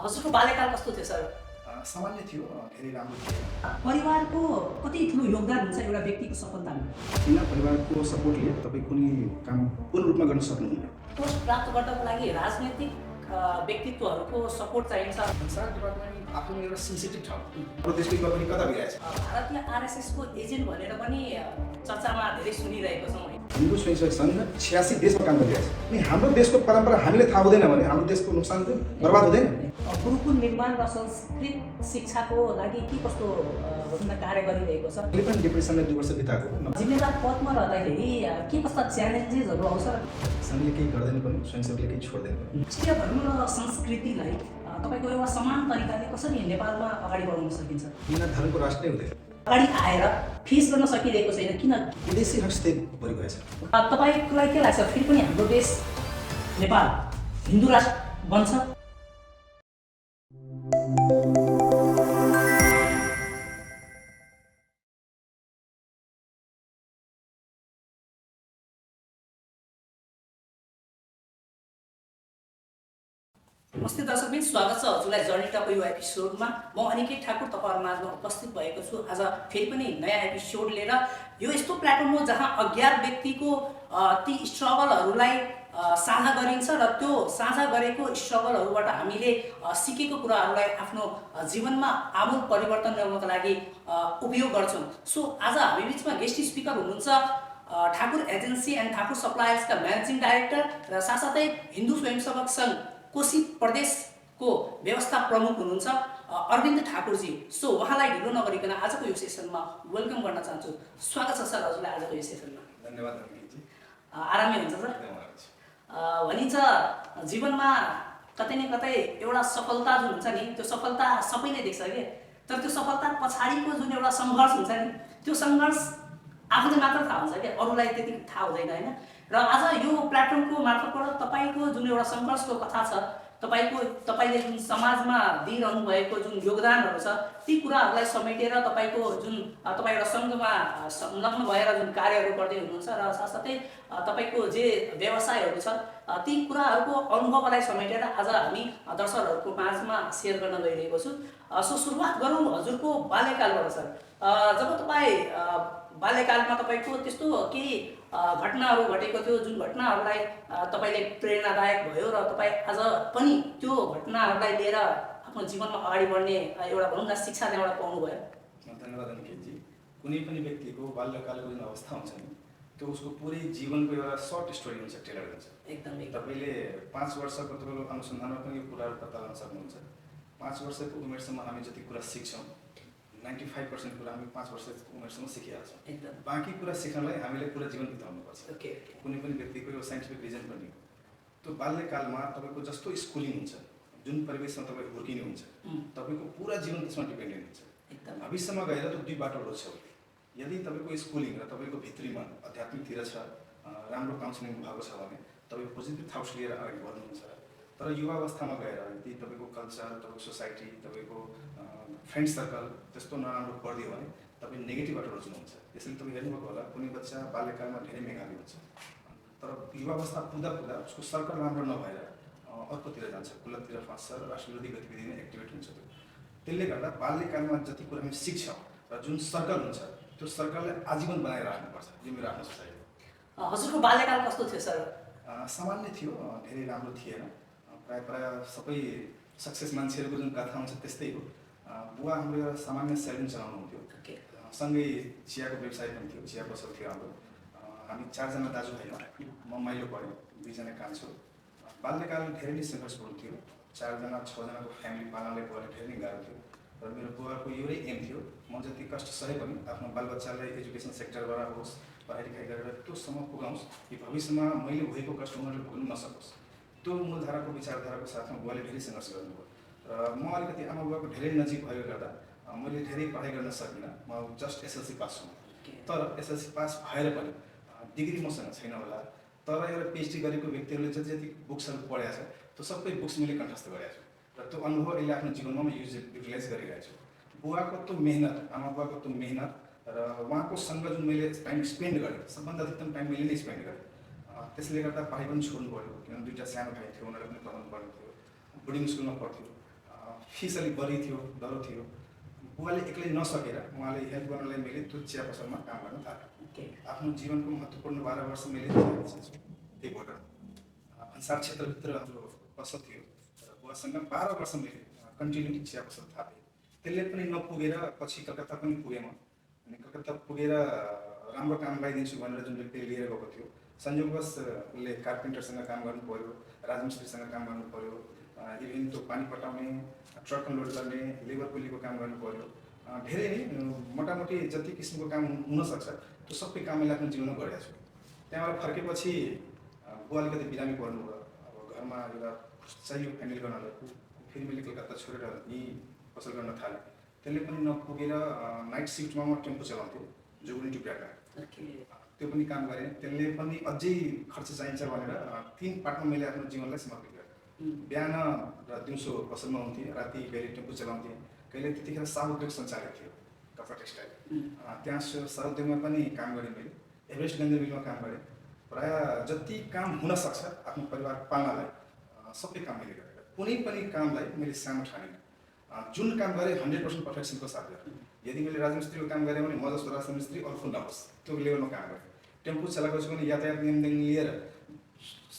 हजुरको बाल्यकाल कस्तो थियो सर? सामान्य थियो, धेरै राम्रो थियो। परिवारको कति ठुलो योगदान हुन्छ एउटा व्यक्तिको सफलतामा? बिना परिवारको सपोर्टले तपाईँ कुनै काम पूर्ण रूपमा गर्न सक्नुहुन्न। पोस्ट प्राप्त गर्नको लागि राजनैतिक व्यक्तित्वहरूको सपोर्ट चाहिन्छ। संसार डिपार्टमेन्ट आफ्नो एउटा सेन्सिटिभ ठाउँ। प्रदेशको युवा पनि कता गइरहेछ? भारतीय आरएसएसको एजेन्ट भनेर पनि चर्चामा धेरै सुनिरहेको छौँ। हिन्दू स्वयंसेवक सङ्घ 86 देशमा काम गरिरहेछ। अनि हाम्रो देशको परम्परा हामीले थाहा हुँदैन भने हाम्रो देशको नोक्सान हुँदैन, बर्बाद हुँदैन। गुरुकुल निर्माण र संस्कृत शिक्षाको लागि के कस्तो विभिन्न कार्य गरिरहेको छ? अहिले पनि डिप्रेसनले 2 वर्ष बिताएको। जिम्मेदार पदमा रहँदाखेरि के कस्ता च्यालेन्जेसहरू आउँछ? सङ्घले केही गर्दैन पनि, स्वयंसेवकले केही छोड्दैन पनि। राष्ट्रिय धर्म र संस्कृतिलाई तपाईँको एउटा समान तरिकाले कसरी नेपालमा अगाडि बढाउन सकिन्छ? बिना धर्मको राष्ट्र नै हुँदैन। अगाडि आएर फेस गर्न सकिरहेको छैन, किन? विदेशी हस्तक्षेप भइरहेछ। तपाईँलाई के लाग्छ, फेरि पनि हाम्रो देश नेपाल हिन्दू राष्ट्र बन्छ? नमस्ते दर्शकबिन, स्वागत छ हजुरलाई जर्नी टक यो एपिसोडमा। म अनिकेत ठाकुर तपाईँहरू माझमा उपस्थित भएको छु। आज फेरि पनि नयाँ एपिसोड लिएर। यो यस्तो प्लेटफर्म हो जहाँ अज्ञात व्यक्तिको ती स्ट्रगलहरूलाई साझा गरिन्छ र त्यो साझा गरेको स्ट्रगलहरूबाट हामीले सिकेको कुराहरूलाई आफ्नो जीवनमा आमूल परिवर्तन ल्याउनको लागि उपयोग गर्छौँ। सो आज हामी बिचमा गेस्ट स्पिकर हुनुहुन्छ ठाकुर एजेन्सी एन्ड ठाकुर सप्लायर्सका म्यानेजिङ डाइरेक्टर र साथसाथै हिन्दू स्वयंसेवक सङ्घ कोशी प्रदेशको व्यवस्था प्रमुख हुनुहुन्छ अरविन्द ठाकुरजी। सो उहाँलाई ढिलो नगरिकन आजको यो सेसनमा वेलकम गर्न चाहन्छु। स्वागत छ सर हजुरलाई आजको यो सेसनमा। धन्यवाद। आरामै हुन्छ सर? भनिन्छ जीवनमा कतै न कतै एउटा सफलता जुन हुन्छ नि, त्यो सफलता सबैले देख्छ कि, तर त्यो सफलता पछाडिको जुन एउटा सङ्घर्ष हुन्छ नि, त्यो सङ्घर्ष आफूले मात्र थाहा हुन्छ कि, अरूलाई त्यति थाहा हुँदैन होइन। र आज यो प्लेटफर्मको मार्फतबाट तपाईँको जुन एउटा सङ्घर्षको कथा छ, तपाईँले जुन समाजमा दिइरहनु भएको जुन योगदानहरू छ, ती कुराहरूलाई समेटेर तपाईँ एउटा सङ्घमा संलग्न भएर जुन कार्यहरू गर्दै हुनुहुन्छ र साथसाथै तपाईँको जे व्यवसायहरू छ, ती कुराहरूको अनुभवलाई समेटेर आज हामी दर्शकहरूको माझमा सेयर गर्न गइरहेको छु। सो सुरुवात गरौँ हजुरको बाल्यकालबाट सर। जब तपाईँ बाल्यकालमा तपाईँको त्यस्तो केही घटनाहरू घटेको थियो जुन घटनाहरूलाई तपाईँले प्रेरणादायक भयो र तपाईँ आज पनि त्यो घटनाहरूलाई लिएर आफ्नो जीवनमा अगाडि बढ्ने एउटा भनौँ न शिक्षा त्यहाँबाट पाउनुभयो? धन्यवाद अनिकेतजी। कुनै पनि व्यक्तिको बाल्यकालको जुन अवस्था हुन्छ नि, त्यो उसको पुरै जीवनको एउटा सर्ट स्टोरी हुन्छ, टेलर हुन्छ। एकदम। तपाईँले 5 वर्षको तपाईँको अनुसन्धानमा पनि यो कुराहरू पत्ता लगाउन सक्नुहुन्छ। 5 वर्षको उमेरसम्म हामी जति कुरा सिक्छौँ, 95% कुरा हामी 5 वर्षको उमेरसम्म सिकिहाल्छौँ। एकदम। बाँकी कुरा सिक्नलाई हामीले पुरा जीवन बिताउनुपर्छ। ओके। कुनै पनि व्यक्तिको यो साइन्टिफिक रिजन पनि हो। त्यो बाल्यकालमा तपाईँको जस्तो स्कुलिङ हुन्छ, जुन परिवेशमा तपाईँ हुर्किनुहुन्छ, तपाईँको पुरा जीवन त्यसमा डिपेन्डेन्ट हुन्छ। एकदम। भविष्यमा गएर त्यो 2 बाटो रोज्छ। यदि तपाईँको स्कुलिङ र तपाईँको भित्री मन आध्यात्मिकतिर छ, राम्रो काउन्सिलिङ भएको छ भने तपाईँ पोजिटिभ थाउट्स लिएर अगाडि बढ्नुहुन्छ। तर युवावस्थामा गएर यदि तपाईँको कल्चर, तपाईँको सोसाइटी, तपाईँको फ्रेन्ड सर्कल त्यस्तो नराम्रो पढिदियो भने तपाईँ नेगेटिभ बाटो रोज्नुहुन्छ। त्यसैले तपाईँ हेर्नुभएको होला, कुनै बच्चा बाल्यकालमा धेरै मेघाली हुन्छ, तर युवावस्था पुग्दा उसको सर्कल राम्रो नभएर अर्कोतिर जान्छ, कुलतिर फस्छ र राष्ट्रविरोधी गतिविधिमा एक्टिभेट हुन्छ। त्यसले गर्दा बाल्यकालमा जति कुरा हामी सिक्छौँ र जुन सर्कल हुन्छ, त्यो सर्कललाई आजीवन बनाएर राख्नुपर्छ। यो मेरो आफ्नो सोचाइ हो। हजुरको बाल्यकाल कस्तो थियो सर? सामान्य थियो, धेरै राम्रो थिएन। प्रायः सबै सक्सेस मान्छेहरूको जुन कथा हुन्छ त्यस्तै हो। बुवा हाम्रो एउटा सामान्य सेलुन चलाउनुहुन्थ्यो। सँगै चियाको व्यवसाय पनि थियो, चिया पसल थियो हाम्रो। हामी 4 जना दाजुभाइ हौँ। म माइलो पढेँ, 2 जना कान्छो। बाल्यकाल धेरै नै सङ्घर्षपूर्ण थियो। 4 जना 6 जनाको फ्यामिली पाल्नलाई बुवाले धेरै नै गाह्रो थियो। र मेरो बुवाको एउटै एम थियो, म जति कष्ट सहे पनि आफ्नो बालबच्चालाई एजुकेसन सेक्टरबाट होस्, पढाइ लेखाइ गरेर त्योसम्म पुगाउँछ कि भविष्यमा मैले भएको कष्ट उनीहरूले भोग्नु नसकोस्। त्यो मूलधाराको विचारधाराको साथमा बुवाले धेरै सङ्घर्ष गर्नुभयो। र म अलिकति आमा बुवाको धेरै नजिक भएको गर्दा मैले धेरै पढाइ गर्न सकिनँ। म जस्ट एसएलसी पास हुँ। तर एसएलसी पास भएर पनि डिग्री मसँग छैन होला, तर एउटा पिएचडी गरेको व्यक्तिहरूले जति बुक्सहरू पढेको छ, त्यो सबै बुक्स मैले कण्ठस्थ गरेको छु र त्यो अनुभव अहिले आफ्नो जीवनमा म युटिलाइज गरिरहेको छु। बुवाको त्यो मेहनत, आमा बुवाको त्यो मेहनत र उहाँको सँग जुन मैले टाइम स्पेन्ड गरेँ, सबभन्दा अधिकतम टाइम मैले नै स्पेन्ड गरेँ। त्यसले गर्दा पढाइ पनि छोड्नु पऱ्यो, किनभने 2टा सानो भाइ थियो, उनीहरूले पनि पढाउनु पर्ने थियो। बोर्डिङ स्कुलमा पढ्थ्यो। फिस अलिक बढी थियो, डरो थियो। बुवाले एक्लै नसकेर उहाँले हेल्प गर्नलाई मैले त्यो चिया पसलमा काम गर्न थालेँ। आफ्नो जीवनको महत्त्वपूर्ण 12 वर्ष मैले त्यही भएर भन्सार क्षेत्रभित्र हाम्रो पसल थियो र बुवासँग 12 वर्ष मैले कन्टिन्यू चिया पसल थालेँ। त्यसले पनि नपुगेर पछि कलकत्ता पनि पुगेँ म। अनि कलकत्ता पुगेर राम्रो काम पाइदिन्छु भनेर जुन व्यक्तिले लिएर गएको थियो, संयोगवश उसले कार्पेन्टरसँग काम गर्नु पर्यो, राजमिस्त्रीसँग काम गर्नु पर्यो, इभेन त्यो पानी पटाउने, ट्रक अनलोड गर्ने, लेबर कुलीको काम गर्नु पर्यो। धेरै नै मोटामोटी जति किसिमको काम हुनसक्छ त्यो सबै काम मैले आफ्नो जीवनमा गरेको छु। त्यहाँबाट फर्केपछि बुवा अलिकति बिरामी पर्नुभयो। अब घरमा एउटा चाहियो ह्यान्डल गर्नलाई। फेरि मैले कलकत्ता छोडेर यहीँ पसल गर्न थालेँ। त्यसले पनि नपुगेर नाइट सिफ्टमा म टेम्पो चलाउँथेँ जोगुनी टुप्राका। त्यो पनि काम गरेँ। त्यसले पनि अझै खर्च चाहिन्छ भनेर 3 पार्टमा मैले आफ्नो जीवनलाई समर्पित गरेँ। बिहान र दिउँसो पसलमा हुन्थेँ, राति कहिले टेम्पो चलाउँथेँ, कहिले त्यतिखेर साहु उद्योग सञ्चालक थियो कपडा टेक्सटाइल। त्यहाँ साहु उद्योगमा पनि काम गरेँ मैले। एभरेस्ट गन्ज मिलमा काम गरेँ। प्रायः जति काम हुनसक्छ आफ्नो परिवार पाल्नलाई सबै काम मैले गरेँ। कुनै पनि कामलाई मैले सानो ठानिनँ। जुन काम गरेँ 100% पर्फेक्सनको साथ गरेँ। यदि मैले राजमिस्त्रीको काम गरेँ भने म जस्तो राजमिस्त्री अर्को नहोस्, त्यो लेभलमा काम गरेँ। टेम्पो चलाएको छु भने यातायात नियमदेखि लिएर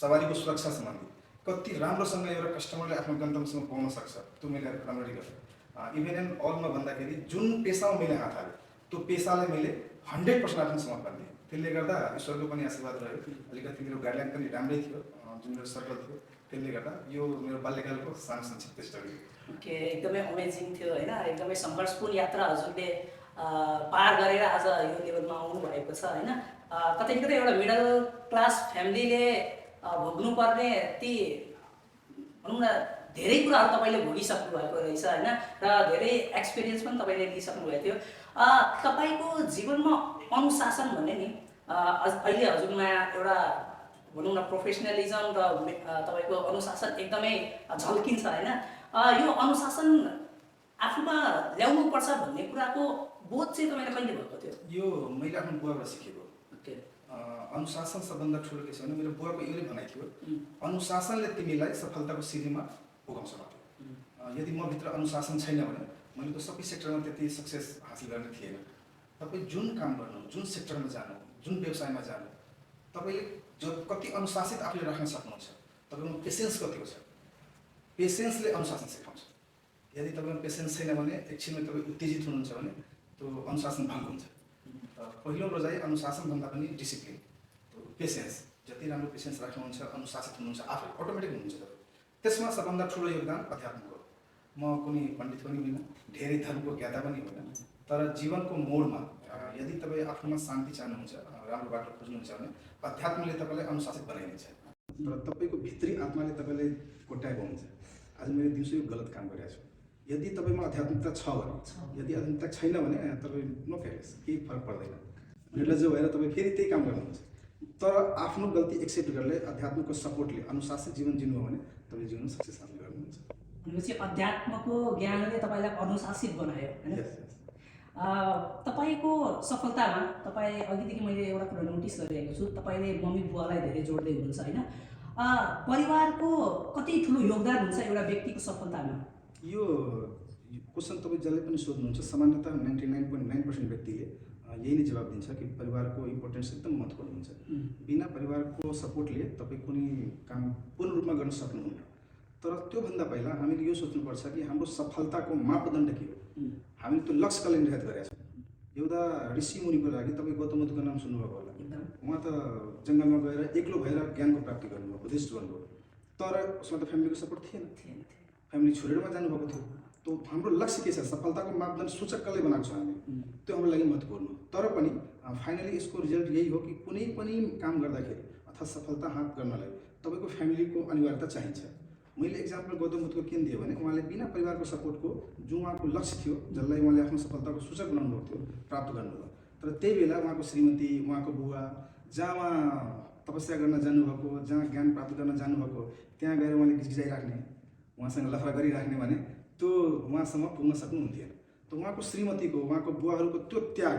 सवारीको सुरक्षा सम्बन्धी कति राम्रोसँग एउटा कस्टमरले आफ्नो गन्तव्यसम्म पुग्न सक्छ त्यो मैले राम्ररी गरेँ। इभन एन्ड अलमा भन्दाखेरि जुन पेसामा मैले हात हालेँ त्यो पेसालाई मैले 100% आफ्नो समर्पण दिएँ। त्यसले गर्दा ईश्वरको पनि आशीर्वाद रह्यो। अलिकति मेरो गाइडलाइन पनि राम्रै थियो, जुन मेरो सर्कल थियो। त्यसले गर्दा यो मेरो बाल्यकालको सानो संक्षिप्त स्टोरी। ओके, एकदमै अमेजिङ थियो होइन। एकदमै सङ्घर्षपूर्ण यात्रा हजुरले पार गरेर आज यो लेभलमा आउनु भएको छ होइन। कतै न कतै एउटा मिडल क्लास फ्यामिलीले भोग्नुपर्ने ती भनौँ न धेरै कुराहरू तपाईँले भोगिसक्नु भएको रहेछ होइन, र धेरै एक्सपिरियन्स पनि तपाईँले लिइसक्नु भएको थियो। तपाईँको जीवनमा अनुशासन भन्ने नि अहिले हजुरमा एउटा भनौँ न प्रोफेसनलिजम र तपाईँको अनुशासन एकदमै झल्किन्छ होइन। यो अनुशासन आफूमा ल्याउनुपर्छ भन्ने कुराको बोध चाहिँ तपाईँलाई कहिले भएको थियो? यो मैले आफ्नो बुवाबाट सिकेको। अनुशासन सबभन्दा ठुलो के छ भने मेरो बुवाको एउटै भनाइ थियो, अनुशासनले तिमीलाई सफलताको सिँढीमा पुगाउँछ मात्र। यदि म भित्र अनुशासन छैन भने मैले त सबै सेक्टरमा त्यति सक्सेस हासिल गर्ने थिएन। तपाईँ जुन काम गर्नु, जुन सेक्टरमा जानु, जुन व्यवसायमा जानु, तपाईँले जो कति अनुशासित आफूले राख्न सक्नुहुन्छ, तपाईँको पेसेन्स कतिको छ। पेसेन्सले अनुशासन सिकाउँछ। यदि तपाईँको पेसेन्स छैन भने एकछिनमा तपाईँ उत्तेजित हुनुहुन्छ भने त्यो अनुशासन भङ्ग हुन्छ। पहिलो रोजाइ अनुशासनभन्दा पनि डिसिप्लिन, पेसेन्स। जति राम्रो पेसेन्स राख्नुहुन्छ, अनुशासित हुनुहुन्छ, आफै अटोमेटिक हुनुहुन्छ तपाईँ। त्यसमा सबभन्दा ठुलो योगदान अध्यात्मको। म कुनै पण्डित पनि होइन, धेरै धर्मको ज्ञाता पनि होइन, तर जीवनको मोडमा यदि तपाईँ आफूमा शान्ति चाहनुहुन्छ, राम्रो बाटो खोज्नुहुन्छ भने अध्यात्मले तपाईँलाई अनुशासित बनाइदिन्छ। तर तपाईँको भित्री आत्माले तपाईँलाई कोट्याएको हुन्छ। आज मैले दिउँसो यो गलत काम गरिरहेको छु। यदि तपाईँमा आध्यात्मिकता छ भने, यदि आध्यात्मिकता छैन भने तपाईँ नो केयर्स, केही फरक पर्दैन। निर्लज्ज भएर तपाईँ फेरि त्यही काम गर्नुहुन्छ। तर आफ्नो गल्ती एक्सेप्ट गरेर अध्यात्मको सपोर्टले अनुशासित जीवन जिउनु हो भने तपाईँ जीवनमा सक्सेस हासिल गर्नुहुन्छ। भनेपछि अध्यात्मको ज्ञानले तपाईँलाई अनुशासित बनायो होइन। तपाईँको सफलतामा तपाईँ अघिदेखि मैले एउटा कुरा नोटिस गरिरहेको छु, तपाईँले मम्मी बुवालाई धेरै जोड्दै हुनुहुन्छ होइन। परिवारको कति ठुलो योगदान हुन्छ एउटा व्यक्तिको सफलतामा? यो क्वेसन तपाईँ जसले पनि सोध्नुहुन्छ, सामान्यतः 99.9% व्यक्तिले यही नै जवाब दिन्छ कि परिवारको इम्पोर्टेन्स एकदम महत्त्वपूर्ण हुन्छ। बिना परिवारको सपोर्टले तपाईँ कुनै काम पूर्ण रूपमा गर्न सक्नुहुन्न। तर त्योभन्दा पहिला हामीले यो सोच्नुपर्छ कि हाम्रो सफलताको मापदण्ड के हो। हामीले त्यो लक्ष्यलाई निर्धारित गरेका छौँ। एउटा ऋषि मुनिको लागि तपाईँ गौतम बुद्धको नाम सुन्नुभएको होला। उहाँ त जङ्गलमा गएर एक्लो भएर ज्ञानको प्राप्ति गर्नुभयो, बुद्धिस्ट बन्नुभयो। तर उसमा त फ्यामिलीको सपोर्ट थिएन, फ्यामिली छोडेरमा जानुभएको थियो। तो हाम्रो लक्ष्य के छ, सफलताको मापदण्ड सूचक कसले बनाएको छ हामी, त्यो हाम्रो लागि महत्त्वपूर्ण हो। तर पनि फाइनली यसको रिजल्ट यही हो कि कुनै पनि काम गर्दाखेरि अथवा सफलता हात गर्नलाई तपाईँको फ्यामिलीको अनिवार्यता चाहिन्छ। मैले एक्जाम्पल गौतम बुद्धको किन दिएँ भने उहाँले बिना परिवारको सपोर्टको जो उहाँको लक्ष्य थियो, जसलाई उहाँले आफ्नो सफलताको सूचक बनाउनु भएको थियो, प्राप्त गर्नुभयो। तर त्यही बेला उहाँको श्रीमती, उहाँको बुवा जहाँ उहाँ तपस्या गर्न जानुभएको, जहाँ ज्ञान प्राप्त गर्न जानुभएको, त्यहाँ गएर उहाँले गिजगिजाइराख्ने, उहाँसँग लफडा गरिराख्ने भने त्यो उहाँसम्म पुग्न सक्नुहुन्थेन। त उहाँको श्रीमतीको, उहाँको बुवाहरूको त्यो त्याग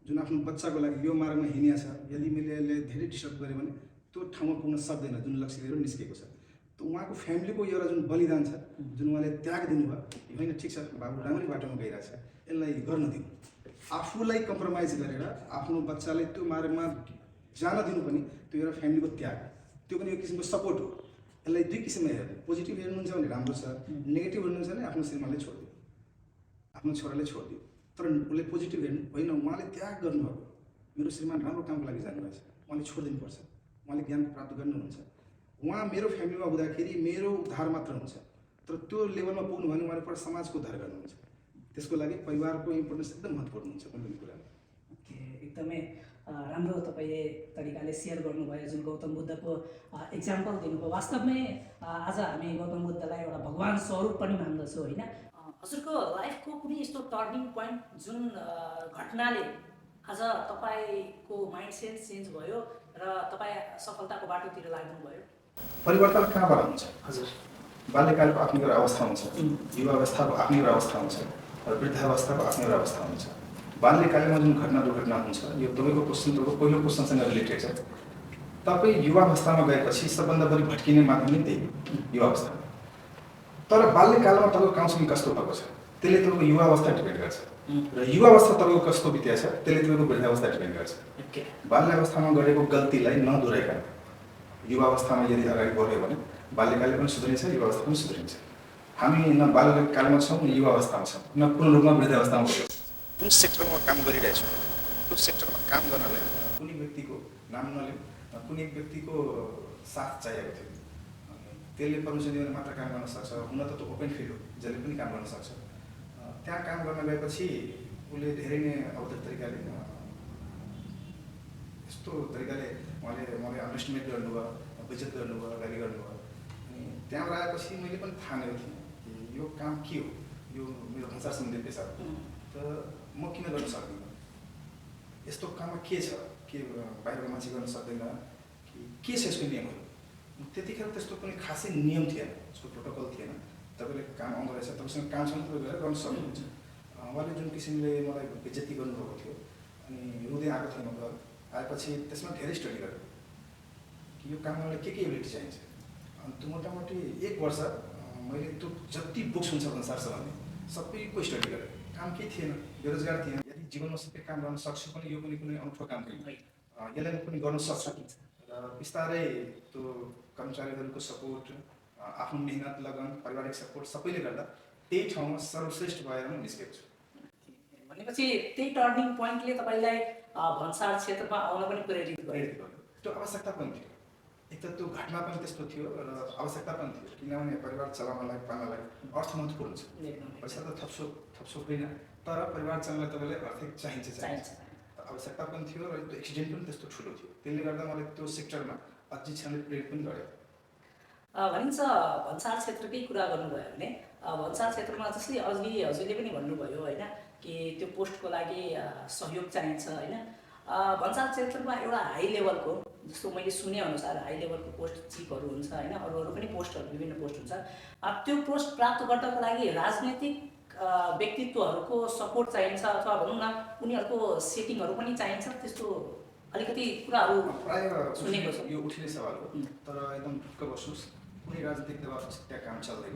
जुन आफ्नो बच्चाको लागि यो मार्गमा हिँडिया छ, यदि मैले यसले धेरै डिस्टर्ब गरेँ भने त्यो ठाउँमा पुग्न सक्दैन जुन लक्ष्य लिएर निस्केको छ। त उहाँको फ्यामिलीको एउटा जुन बलिदान छ, जुन उहाँले त्याग दिनुभयो, होइन ठिक छ बाबु राम्रै बाटोमा गइरहेछ, यसलाई गर्न दिनु। आफूलाई कम्प्रोमाइज गरेर आफ्नो बच्चालाई त्यो मार्गमा जान दिनु पनि त्यो एउटा फ्यामिलीको त्याग, त्यो पनि एक किसिमको सपोर्ट हो। यसलाई दुई किसिममा हेर्नु, पोजिटिभ हेर्नुहुन्छ भने राम्रो छ, नेगेटिभ हेर्नुहुन्छ भने आफ्नो श्रीमानले छोडिदियो, आफ्नो छोराले छोडिदियो। तर उसले पोजिटिभ हेर्नु होइन, उहाँले त्याग गर्नुभएको, मेरो श्रीमान राम्रो कामको लागि जानुभएछ, उहाँले छोडिदिनुपर्छ, उहाँले ज्ञान प्राप्त गर्नुहुन्छ। उहाँ मेरो फ्यामिलीमा हुँदाखेरि मेरो उद्धार मात्र हुन्छ, तर त्यो लेभलमा पुग्नु भने उहाँले पुरा समाजको उद्धार गर्नुहुन्छ। त्यसको लागि परिवारको इम्पोर्टेन्स एकदम महत्त्वपूर्ण हुन्छ कुनै पनि कुरामा। एकदमै राम्रो तपाईँले तरिकाले सेयर गर्नुभयो, जुन गौतम बुद्धको इक्जाम्पल दिनुभयो। वास्तवमै आज हामी गौतम बुद्धलाई एउटा भगवान स्वरूप पनि मान्दछौँ होइन। हजुरको लाइफको कुनै यस्तो टर्निङ पोइन्ट जुन घटनाले आज तपाईँको माइन्डसेट चेन्ज भयो र तपाईँ सफलताको बाटोतिर लाग्नुभयो? परिवर्तन कहाँबाट हुन्छ? हजुर, बाल्यकालको आफ्नो एउटा अवस्था हुन्छ, युवा अवस्थाको आफ्नो एउटा अवस्था हुन्छ, र वृद्धावस्थाको आफ्नो एउटा अवस्था हुन्छ। बाल्यकालमा जुन घटना दुर्घटना हुन्छ, यो तपाईँको पहिलो क्वेसनसँग रिलेटेड छ। तपाईँ युवा अवस्थामा गएपछि सबभन्दा बढी भट्किने माध्यम नै त्यही युवा अवस्था। तर बाल्यकालमा तपाईँको काउन्सिलिङ कस्तो भएको छ त्यसले तपाईँको युवा अवस्था डिपेन्ड गर्छ, र युवा अवस्था तपाईँको कस्तो बित्या छ त्यसले तपाईँको वृद्धावस्था डिपेन्ड गर्छ। बाल्यावस्थामा गरेको गल्तीलाई नदोहोऱ्याइकन युवा अवस्थामा यदि अगाडि बढ्यो भने बाल्यकालले पनि सुध्रिन्छ, युवा अवस्था पनि सुध्रिन्छ। हामी न बाल्यकालमा छौँ, न युवा अवस्थामा छौँ, न पूर्ण रूपमा वृद्धावस्थामा छौँ। कुन सेक्टरमा काम गरिरहेछु त्यो सेक्टरमा काम गर्नलाई कुनै व्यक्तिको नाम नलिउँ, कुनै व्यक्तिको साथ चाहिएको थियो। त्यसले पर्मिसन दिएर मात्र काम गर्न सक्छ, हुन त त्यो ओपन फिल्ड हो, जसले पनि काम गर्न सक्छ। त्यहाँ काम गर्न गएपछि उसले धेरै नै अवधिक तरिकाले यस्तो तरिकाले मलाई अन्डरस्टिमेट गर्नुभयो, बेइज्जत गर्नुभयो, गाली गर्नुभयो। अनि त्यहाँबाट आएपछि मैले पनि ठानेको थिएँ कि यो काम के हो, यो मेरो भाषा सम्बन्धी पेसा हो, त म किन गर्न सक्दिनँ, यस्तो काममा के छ, के बाहिरको मान्छे गर्न सक्दैन, के छ यसको नियमहरू। त्यतिखेर त्यस्तो कुनै खासै नियम थिएन, यसको प्रोटोकल थिएन। तपाईँले काम आउँदो रहेछ, तपाईँसँग काम छ भने तपाईँ गएर गर्न सक्नुहुन्छ। उहाँले जुन किसिमले मलाई बेइज्जती गर्नुभएको थियो, अनि रुँदै आएको थिएँ म घर आएपछि त्यसमा धेरै स्टडी गरेँ कि यो काममा मलाई के एबिलिटी चाहिन्छ। अनि त्यो मोटामोटी 1 वर्ष मैले त्यो जति बुक्स हुन्छ संसार सम्बन्धी सबैको स्टडी गरेँ। काम केही थिएन, बेरोजगार थिएँ। यदि जीवनमा सबै काम गर्न सक्छु पनि यो पनि कुनै अनौठो काम थिएन, यसलाई म पनि गर्न सक्छु। र बिस्तारै त्यो कर्मचारीहरूको सपोर्ट, आफ्नो मेहनत, लगन, पारिवारिक सपोर्ट सबैले गर्दा त्यही ठाउँमा सर्वश्रेष्ठ भएर म निस्केको छु। भनेपछि त्यही टर्निङ पोइन्टले तपाईँलाई भन्सार क्षेत्रमा आउन पनि प्रेरित गर्यो। त्यो आवश्यकता पनि थियो, एक त त्यो घटना पनि त्यस्तो थियो र आवश्यकता पनि थियो, किनभने परिवार चलाउनलाई पाल्नलाई अर्थ महत्त्वपूर्ण छ। पैसा त थप्सो होइन, तर परिवार चलाउनलाई तपाईँलाई अर्थ चाहिन्छ। आवश्यकता पनि थियो र त्यो एक्सिडेन्ट पनि त्यस्तो ठुलो थियो, त्यसले गर्दा मलाई त्यो सेक्टरमा अझै क्षणले प्रेरित पनि गर्यो। भनिन्छ भन्सार क्षेत्रकै कुरा गर्नुभयो भने भन्सार क्षेत्रमा जस्तै अघि हजुरले पनि भन्नुभयो होइन कि त्यो पोस्टको लागि सहयोग चाहिन्छ होइन। भन्सार क्षेत्रमा एउटा हाई लेभलको, जस्तो मैले सुने अनुसार हाई लेभलको पोस्ट चिफहरू हुन्छ होइन, अरू पनि पोस्टहरू, विभिन्न पोस्ट हुन्छ। त्यो पोस्ट प्राप्त गर्नको लागि राजनीतिक व्यक्तित्वहरूको सपोर्ट चाहिन्छ अथवा भनौँ न उनीहरूको सेटिङहरू पनि चाहिन्छ, त्यस्तो अलिकति कुराहरू प्रायः सुनेको छ। यो उठिने सवाल हो, तर एकदम ढुक्क बस्नुहोस्, कुनै राजनीतिक दबाब त्यहाँ काम चल्दैन।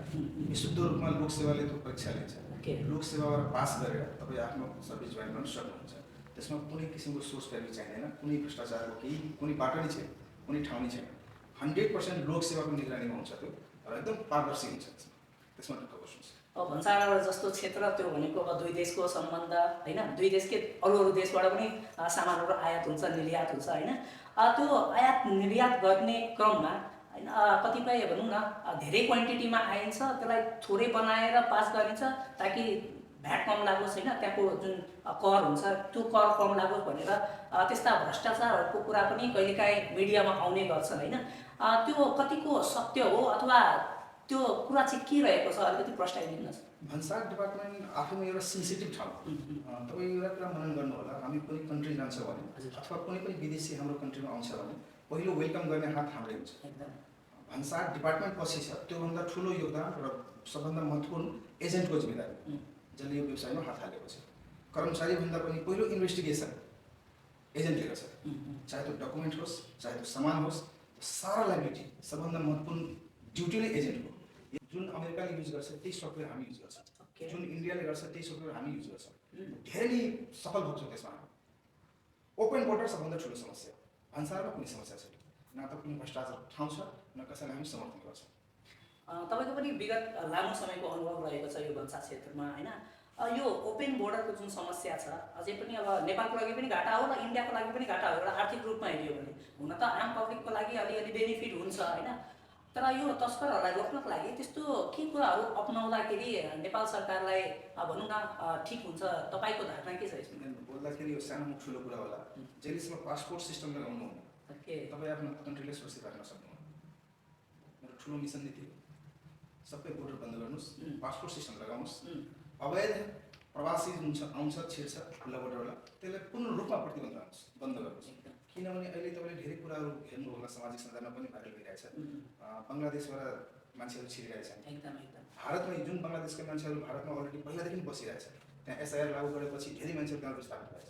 विशुद्ध रूपमा लोकसेवाले त्यो परीक्षा लिन्छ। लोकसेवाबाट पास गरेर तपाईँ आफ्नो सर्भिस जोइन गर्न सक्नुहुन्छ। त्यसमा कुनै किसिमको सोर्स भ्यालु चाहिँदैन, कुनै भ्रष्टाचारको केही कुनै बाटो नै छैन, कुनै ठाउँ नै छैन। 100% लोकसेवाको निगरानीमा हुन्छ त्यो, र एकदम पारदर्शी हुन्छ। त्यसमा ढुक्क बस्नुहोस्। अब भन्सार जस्तो क्षेत्र त्यो भनेको अब दुई देशको सम्बन्ध होइन, दुई देशकै अरू देशबाट पनि सामानहरू आयात हुन्छ, निर्यात हुन्छ होइन। त्यो आयात निर्यात गर्ने क्रममा होइन कतिपय भनौँ न धेरै क्वान्टिटीमा आइन्छ, त्यसलाई थोरै बनाएर पास गरिन्छ ताकि भ्याट कम लागोस् होइन, त्यहाँको जुन कर हुन्छ त्यो कर कम लागोस् भनेर त्यस्ता भ्रष्टाचारहरूको कुरा पनि कहिलेकाहीँ मिडियामा आउने गर्छ होइन। त्यो कतिको सत्य हो अथवा त्यो कुरा चाहिँ के रहेको छ, अलिकति प्रस्ताइदिनुहोस्। भन्सार डिपार्टमेन्ट आफैमा एउटा सेन्सिटिभ ठाउँ। तपाईँ एउटा कुरा मनन गर्नु होला, हामी कुनै कन्ट्री जान्छौँ भने अथवा कुनै पनि विदेशी हाम्रो कन्ट्रीमा आउँछ भने पहिलो वेलकम गर्ने हात हाम्रै हुन्छ। भन्सार डिपार्टमेन्ट पछि छ त्योभन्दा ठुलो योगदान र सबभन्दा महत्त्वपूर्ण एजेन्टको जिम्मेदारी, जसले यो व्यवसायमा हात हालेको छ। कर्मचारीभन्दा पनि पहिलो इन्भेस्टिगेसन एजेन्टले गर्छ, चाहे त्यो डकुमेन्ट होस्, चाहे त्यो सामान होस्, सारा लाइबिलिटी सबभन्दा महत्त्वपूर्ण ड्युटीले एजेन्ट हो। जुन अमेरिकाले युज गर्छ त्यही सफ्टवेयर हामी युज गर्छौँ, जुन इन्डियाले गर्छ त्यही सफ्टवेयर हामी युज गर्छौँ। धेरै नै सफल भएको छौँ त्यसमा। ओपन बोर्डर सबभन्दा ठुलो समस्या हो। भन्सारमा कुनै समस्या छैन, न त कुनै भ्रष्टाचार ठाउँ छ, न कसैलाई हामी समर्थन गर्छौँ। तपाईँको पनि विगत लामो समयको अनुभव रहेको छ यो भन्सार क्षेत्रमा होइन। यो ओपन बोर्डरको जुन समस्या छ अझै पनि अब नेपालको लागि पनि घाटा हो र इन्डियाको लागि पनि घाटा हो। एउटा आर्थिक रूपमा हेऱ्यो भने हुन त आम पब्लिकको लागि अलिअलि बेनिफिट हुन्छ होइन, तर यो तस्करहरूलाई रोक्नको लागि त्यस्तो के कुराहरू अपनाउँदाखेरि नेपाल सरकारलाई भनौँ न ठिक हुन्छ, तपाईँको धारणा के छ यसमा? बोल्दाखेरि यो सानो ठुलो कुरा होला। जहिलेसम्म पासपोर्ट सिस्टम लगाउनु हुन्न तपाईँ आफ्नो कन्ट्रीलाई सुरक्षित राख्न सक्नुहुन्न। मेरो ठुलो मिसन नै थियो, सबै बोर्डर बन्द गर्नुहोस्, पासपोर्ट सिस्टम लगाउनुहोस्, अवैध प्रवासी हुन्छ आउँछ छिर्छ खुल्ला बोर्डरबाट त्यसलाई पूर्ण रूपमा प्रतिबन्ध गर्नुहोस्, बन्द गर्नुहोस्। किनभने अहिले तपाईँले धेरै कुराहरू हेर्नु होला, सामाजिक सञ्जालमा पनि भाइरल भइरहेछ। बङ्गलादेशबाट मान्छेहरू छिरिरहेछन्। भारतमा जुन बङ्गलादेशका मान्छेहरू भारतमा अलरेडी पहिलादेखि बसिरहेछ, त्यहाँ एसआइआर लागू गरेपछि धेरै मान्छेहरू त्यहाँ विस्थापित भएछ,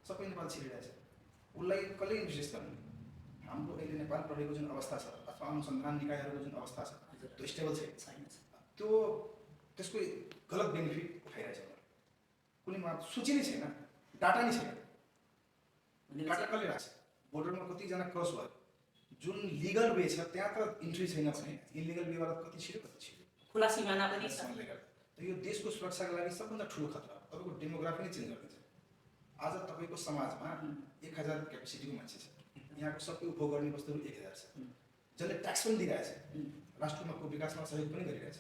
सबै नेपाल छिरिरहेछ। उसलाई कसले इन्ट्रेस्ट गर्नु? हाम्रो अहिले नेपाल प्रहरीको जुन अवस्था छ अथवा अनुसन्धान निकायहरूको जुन अवस्था छ त्यो स्टेबल छैन। त्यो त्यसको गलत बेनिफिट उठाइरहेछ। कुनै सूची नै छैन, डाटा नै छैन। डाटा कसले राख्छ? बोर्डरमा कतिजना क्रस भयो, जुन लिगल वे छ त्यहाँ त इन्ट्री छैन भने इलिगल वेबाट कति छिर्यो कति छिर्यो, खुला सिमाना पनि छ। त यो देशको सुरक्षाको लागि सबभन्दा ठुलो खतरा तपाईँको डेमोग्राफी नै चेन्ज गरिदिन्छ। आज तपाईँको समाजमा 1000 क्यापेसिटीको मान्छे छ, यहाँको सबै उपभोग गर्ने वस्तुहरू 1000 छ, जसले ट्याक्स पनि दिइरहेछ, राष्ट्रको विकासमा सहयोग पनि गरिरहेछ।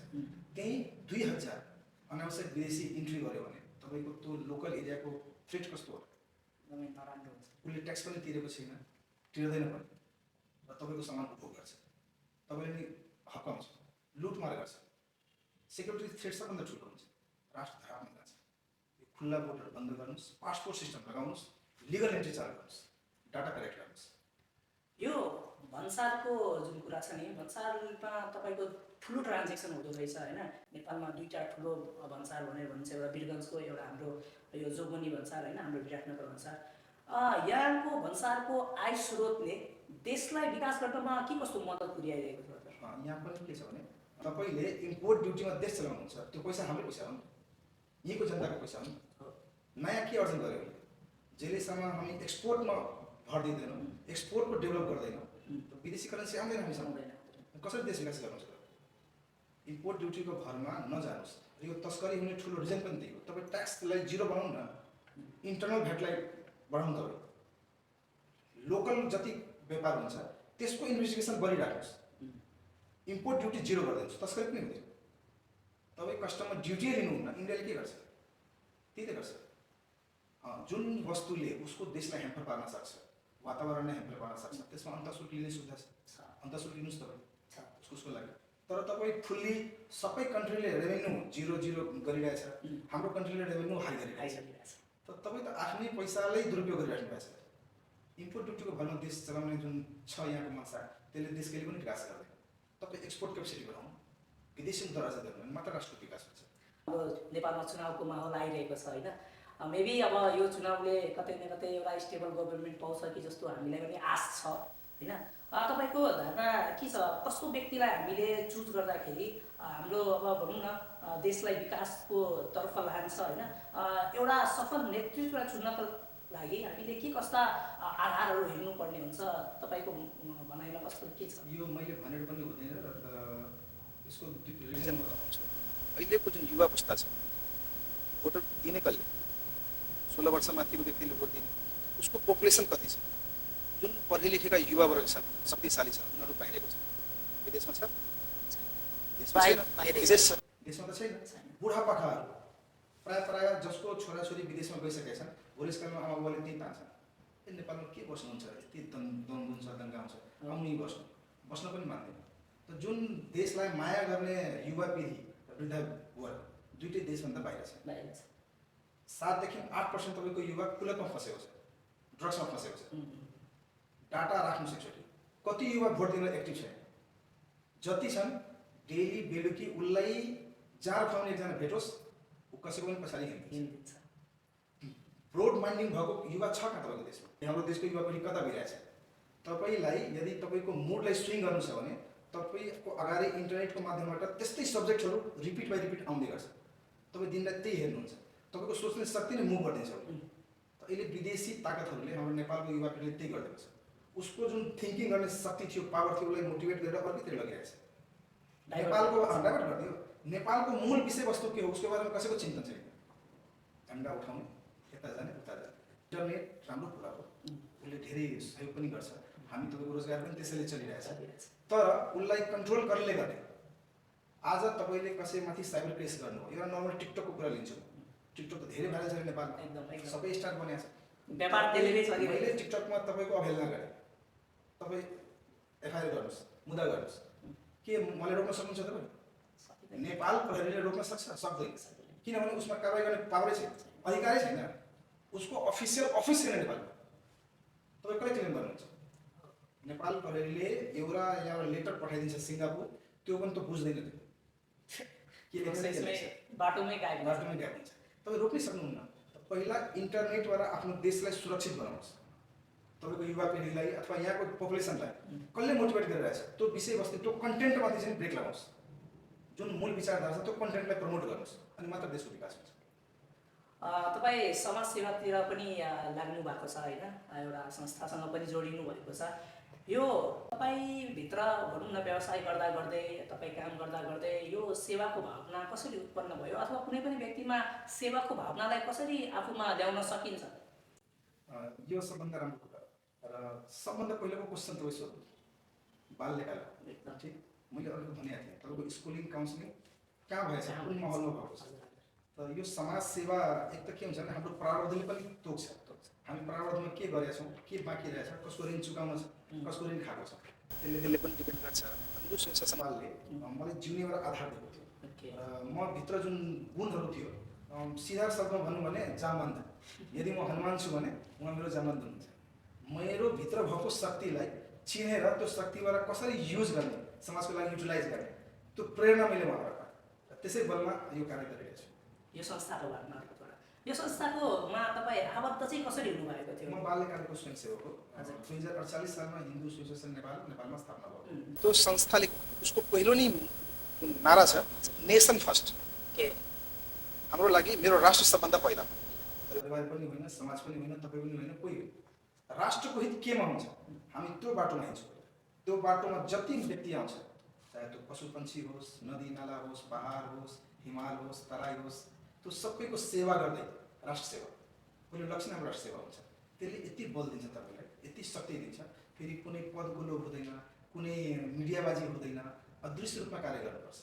त्यही 2000 अनावश्यक विदेशी इन्ट्री गर्यो भने तपाईँको त्यो लोकल एरियाको थ्रेट कस्तो हो? नराम्रो हुन्छ। उसले ट्याक्स पनि तिरेको छैन, तिर्दैन पनि, र तपाईँको सामान उपभोग गर्छ, तपाईँले नि हप्काउँछ, लुटमार गर्छ। सेक्युरिटी थ्रेट सबभन्दा ठुलो हुन्छ, राष्ट्र खराबमा जान्छ। यो खुल्ला बोर्डर बन्द गर्नुहोस्, पासपोर्ट सिस्टम लगाउनुहोस्, लिगल एन्ट्री चालु गर्नुहोस्, डाटा कलेक्ट गर्नुहोस्। यो भन्सारको जुन कुरा छ नि, भन्सारमा तपाईँको ठुलो ट्रान्जेक्सन हुँदो रहेछ होइन। नेपालमा दुईवटा ठुलो भन्सार भनेर भन्छ, एउटा वीरगन्जको, एउटा हाम्रो यो जोगबनी भन्सार होइन, हाम्रो विराटनगर भन्सार। यहाँको भन्सारको आय स्रोतले देशलाई विकास गर्नमा के कस्तो मद्दत पुर्याइरहेको छ? यहाँ पनि के छ भने तपाईँले इम्पोर्ट ड्युटीमा देश चलाउनुहुन्छ, त्यो पैसा हाम्रो पैसा हो नि, यहीँको जनताको पैसा हो नि। नयाँ के अर्जन गऱ्यो भने जहिलेसम्म हामी एक्सपोर्टमा भर दिँदैनौँ, एक्सपोर्टको डेभलप गर्दैनौँ, विदेशी करेन्सी आउँदैन हामीसँग, कसरी देश विकास गर्नु सक्छ? इम्पोर्ट ड्युटीको भरमा नजानुहोस्। यो तस्करी हुने ठुलो रिजन पनि त्यही हो। तपाईँ ट्याक्सलाई जिरो बनाउनु न, इन्टरनल भ्याटलाई बढाउनु, तपाईँ लोकल जति व्यापार हुन्छ त्यसको इन्भेस्टिगेसन गरिराख्नुहोस्, इम्पोर्ट ड्युटी जिरो गरिदिनुहोस्, तस्करी पनि हुँदैन। तपाईँ कस्टमर ड्युटी लिनुहुन्न, इन्डियाले के गर्छ? त्यही त गर्छ। जुन वस्तुले उसको देशलाई ह्याम्पर पार्न सक्छ, वातावरणलाई ह्याम्पर पार्न सक्छ, त्यसमा अन्तःशुल्क लिने सुविधा छ, अन्तःशुल्क लिनुहोस् तपाईँ उसको लागि। तर तपाईँ फुल्ली सबै कन्ट्रीले रेभेन्यू जिरो गरिरहेछ, हाम्रो कन्ट्रीले रेभेन्यू हाई गरिरहेछ, त तपाईँ त आफ्नै पैसालाई दुरुपयोग गरिराख्नु भएको छ। इम्पोर्ट ड्युटीको भरमा देश चलाउने जुन छ यहाँको मनसा, त्यसले देश कहिले पनि विकास गर्दैन। तपाईँ एक्सपोर्ट क्यापेसिटी बढाउनु, विदेशी दराजा गर्नु भने मात्र राष्ट्रको विकास हुन्छ। अब नेपालमा चुनावको माहौल आइरहेको छ होइन, मेबी अब यो चुनावले कतै न कतै एउटा स्टेबल गभर्मेन्ट पाउँछ कि जस्तो हामीलाई पनि आश छ होइन। तपाईँको धारणा के छ? कस्तो व्यक्तिलाई हामीले चुज गर्दाखेरि हाम्रो अब भनौँ न देशलाई विकासको तर्फ लान्छ होइन? एउटा सफल नेतृत्व चुन्नको लागि हामीले के कस्ता आधारहरू हेर्नुपर्ने हुन्छ? तपाईँको भनाइमा कस्तो के छ? यो मैले भनेर पनि हुँदैन र यसको रिजन बताउँछु। अहिलेको जुन युवा पुस्ता छ, भोटर दिने कसले? 16 वर्ष माथिको व्यक्तिले भोट दिने, उसको पपुलेसन कति छ? जुन पढे लेखेका युवा वर्ग छन्, शक्तिशाली छ, उनीहरू बाहिरको छ, विदेशमा छ? देशमा त छैन। बुढापाकाहरू प्रायः जसको छोराछोरी विदेशमा गइसकेका छन्, भोलिसकालमा आमा बाबाले त्यही तान्छन्, ए नेपालमा के बस्नुहुन्छ, यति दङ्गुन्छ दङ्गा हुन्छ, आउनै बस्न पनि मान्दैन। त जुन देशलाई माया गर्ने युवा पिँढी वृद्ध वर्ग दुइटै देशभन्दा बाहिर छ। 7 देखि 8% तपाईँको युवा कुलतमा फँसेको छ, ड्रग्समा फँसेको छ। डाटा राख्नुहोस् एकचोटि, कति युवा भोट दिन एक्टिभ छैन? जति छन् डेली बेलुकी उसलाई जार खुवाउने एकजना भेटोस्, ऊ कसैको पनि पछाडि हिँड्छ। ब्रोड माइन्डिङ भएको युवा छ कहाँ तपाईँको देशमा? हाम्रो देशको युवा पिँढी कता गइरहेछ? तपाईँलाई यदि तपाईँको मुडलाई स्विङ गर्नु छ भने तपाईँको अगाडि इन्टरनेटको माध्यमबाट त्यस्तै सब्जेक्टहरू रिपिट बाई रिपिट आउँदै गर्छ। तपाईँ दिनरात त्यही हेर्नुहुन्छ, तपाईँको सोच्ने शक्ति नै मुभ गरिदिन्छ। अहिले विदेशी ताकतहरूले हाम्रो नेपालको युवा पिँढीले त्यही गरिदिएको छ। उसको जुन थिङ्किङ गर्ने शक्ति थियो, पावर थियो, उसलाई मोटिभेट गरेर अर्कोतिर लगिरहेको छ। नेपालको डाइभर्ट गरिदियो। नेपालको मूल विषयवस्तु के हो उसको बारेमा कसैको चिन्तन छैन। झन्डा उठाउने, यता जाने उता जाने। इन्टरनेट राम्रो कुरा हो, उसले धेरै सहयोग पनि गर्छ। हामी तपाईँको रोजगार पनि त्यसैले चलिरहेछ। तर उसलाई कन्ट्रोल कसले गर्ने? आज तपाईँले कसैमाथि साइबर क्रेस गर्नुभयो, एउटा नर्मल टिकटकको कुरा लिन्छु। टिकटक त धेरै भाइरल छ नेपालमा, सबै स्टार बनेको छ। व्यापार त्यसले छ। मैले टिकटकमा तपाईँको अवहेलना गरेँ, तपाईँ एफआइआर गर्नुहोस्, मुद्दा गर्नुहोस्। के मलाई रोक्न सक्नुहुन्छ तपाईँ? नेपाल प्रहरीले रोक्न सक्दैन, किनभने उसमा कारवाही गर्ने पावरै छैन, अधिकारै छैन। उसको अफिसियल अफिस छैन नेपालमा। तपाईँ कसले क्लेम गर्नुहुन्छ? नेपाल प्रहरीले एउटा यहाँ लेटर पठाइदिन्छ सिङ्गापुर, त्यो पनि त बुझ्दैन बाटोमै गायब हुन्छ। तपाईँ रोक्नै सक्नुहुन्न। पहिला इन्टरनेटबाट आफ्नो देशलाई सुरक्षित बनाउनुहोस्। तपाईँको युवा पिँढीलाई अथवा यहाँको पपुलेसनलाई कसले मोटिभेट गरिरहेछ त्यो विषयवस्तु, त्यो कन्टेन्टमाथि चाहिँ ब्रेक लगाउनुहोस्। जुन मूल विचारधारा छ त्यो कन्टेन्टलाई प्रमोट गर्नुहोस्, अनि मात्र देशको विकास हुन्छ। तपाईँ समाज सेवातिर पनि लाग्नु भएको छ होइन, एउटा संस्थासँग पनि जोडिनु भएको छ। यो तपाईँभित्र भनौँ न व्यवसाय गर्दा गर्दै, तपाईँ काम गर्दा गर्दै यो सेवाको भावना कसरी उत्पन्न भयो, अथवा कुनै पनि व्यक्तिमा सेवाको भावनालाई कसरी आफूमा ल्याउन सकिन्छ? यो सबभन्दा राम्रो कुरा र सबभन्दा पहिलाको क्वेसन तपाईँ सोध्नु बाल्यकाल। ठिक, मैले अरूको भनेको थिएँ तपाईँको स्कुलिङ काउन्सिलिङ कहाँ भएछ, कुन माहौलमा भएको छ। त यो समाज सेवा एक त के हुन्छ भने हाम्रो प्रावधानले पनि तोक्छ। हामी प्रावधानमा के गरेका छौँ, के बाँकी रहेछ, कसको ऋण चुकाउन छ, कसको ऋण खाएको छ, त्यसले पनि डिपेन्ड गर्छ। हिन्दू संस्था समाजले मलाई जिउने एउटा आधार दिएको थियो र म भित्र जुन गुणहरू थियो, सिधा शब्दमा भनौँ भने जामवन्त। यदि म हनुमान छु भने उहाँ मेरो जामवन्त हुनुहुन्छ। मेरो भित्र भएको शक्तिलाई चिनेर त्यो शक्तिबाट कसरी युज गर्ने, समाजको लागि युटिलाइज गर्ने, त्यो प्रेरणा मैले उहाँबाट पाएँ। त्यसै बलमा यो कार्य गरिरहेको छु। यो संस्थाको मार्फतबाट यो संस्थाकोमा तपाईँ आबद्ध चाहिँ कसरी हुनुभएको थियो? म बाल्यकालको स्वयंसेवक हो। 2048 सालमा हिन्दू एसोसिएसन नेपालमा स्थापना भयो। त्यो संस्थाले उसको पहिलो नै नारा छ नेसन फर्स्ट। के हाम्रो लागि मेरो राष्ट्र सबभन्दा पहिला। परिवार पनि होइन, समाज पनि होइन, तपाईँ पनि होइन, कोही होइन। राष्ट्रको हित केमा हुन्छ, हामी त्यो बाटोमा हिँड्छौँ। त्यो बाटोमा जति व्यक्ति आउँछ, चाहे त्यो पशु पक्षी होस्, नदी नाला होस्, पहाड होस्, हिमाल होस्, तराई होस्, त्यो सबैको सेवा गर्दै राष्ट्र सेवा पहिलो लक्ष्य हाम्रो राष्ट्र सेवा हुन्छ। त्यसले यति बल दिन्छ तपाईँलाई, यति शक्ति दिन्छ। फेरि कुनै पदको लोभ हुँदैन, कुनै मिडियाबाजी हुँदैन, अदृश्य रूपमा कार्य गर्नुपर्छ।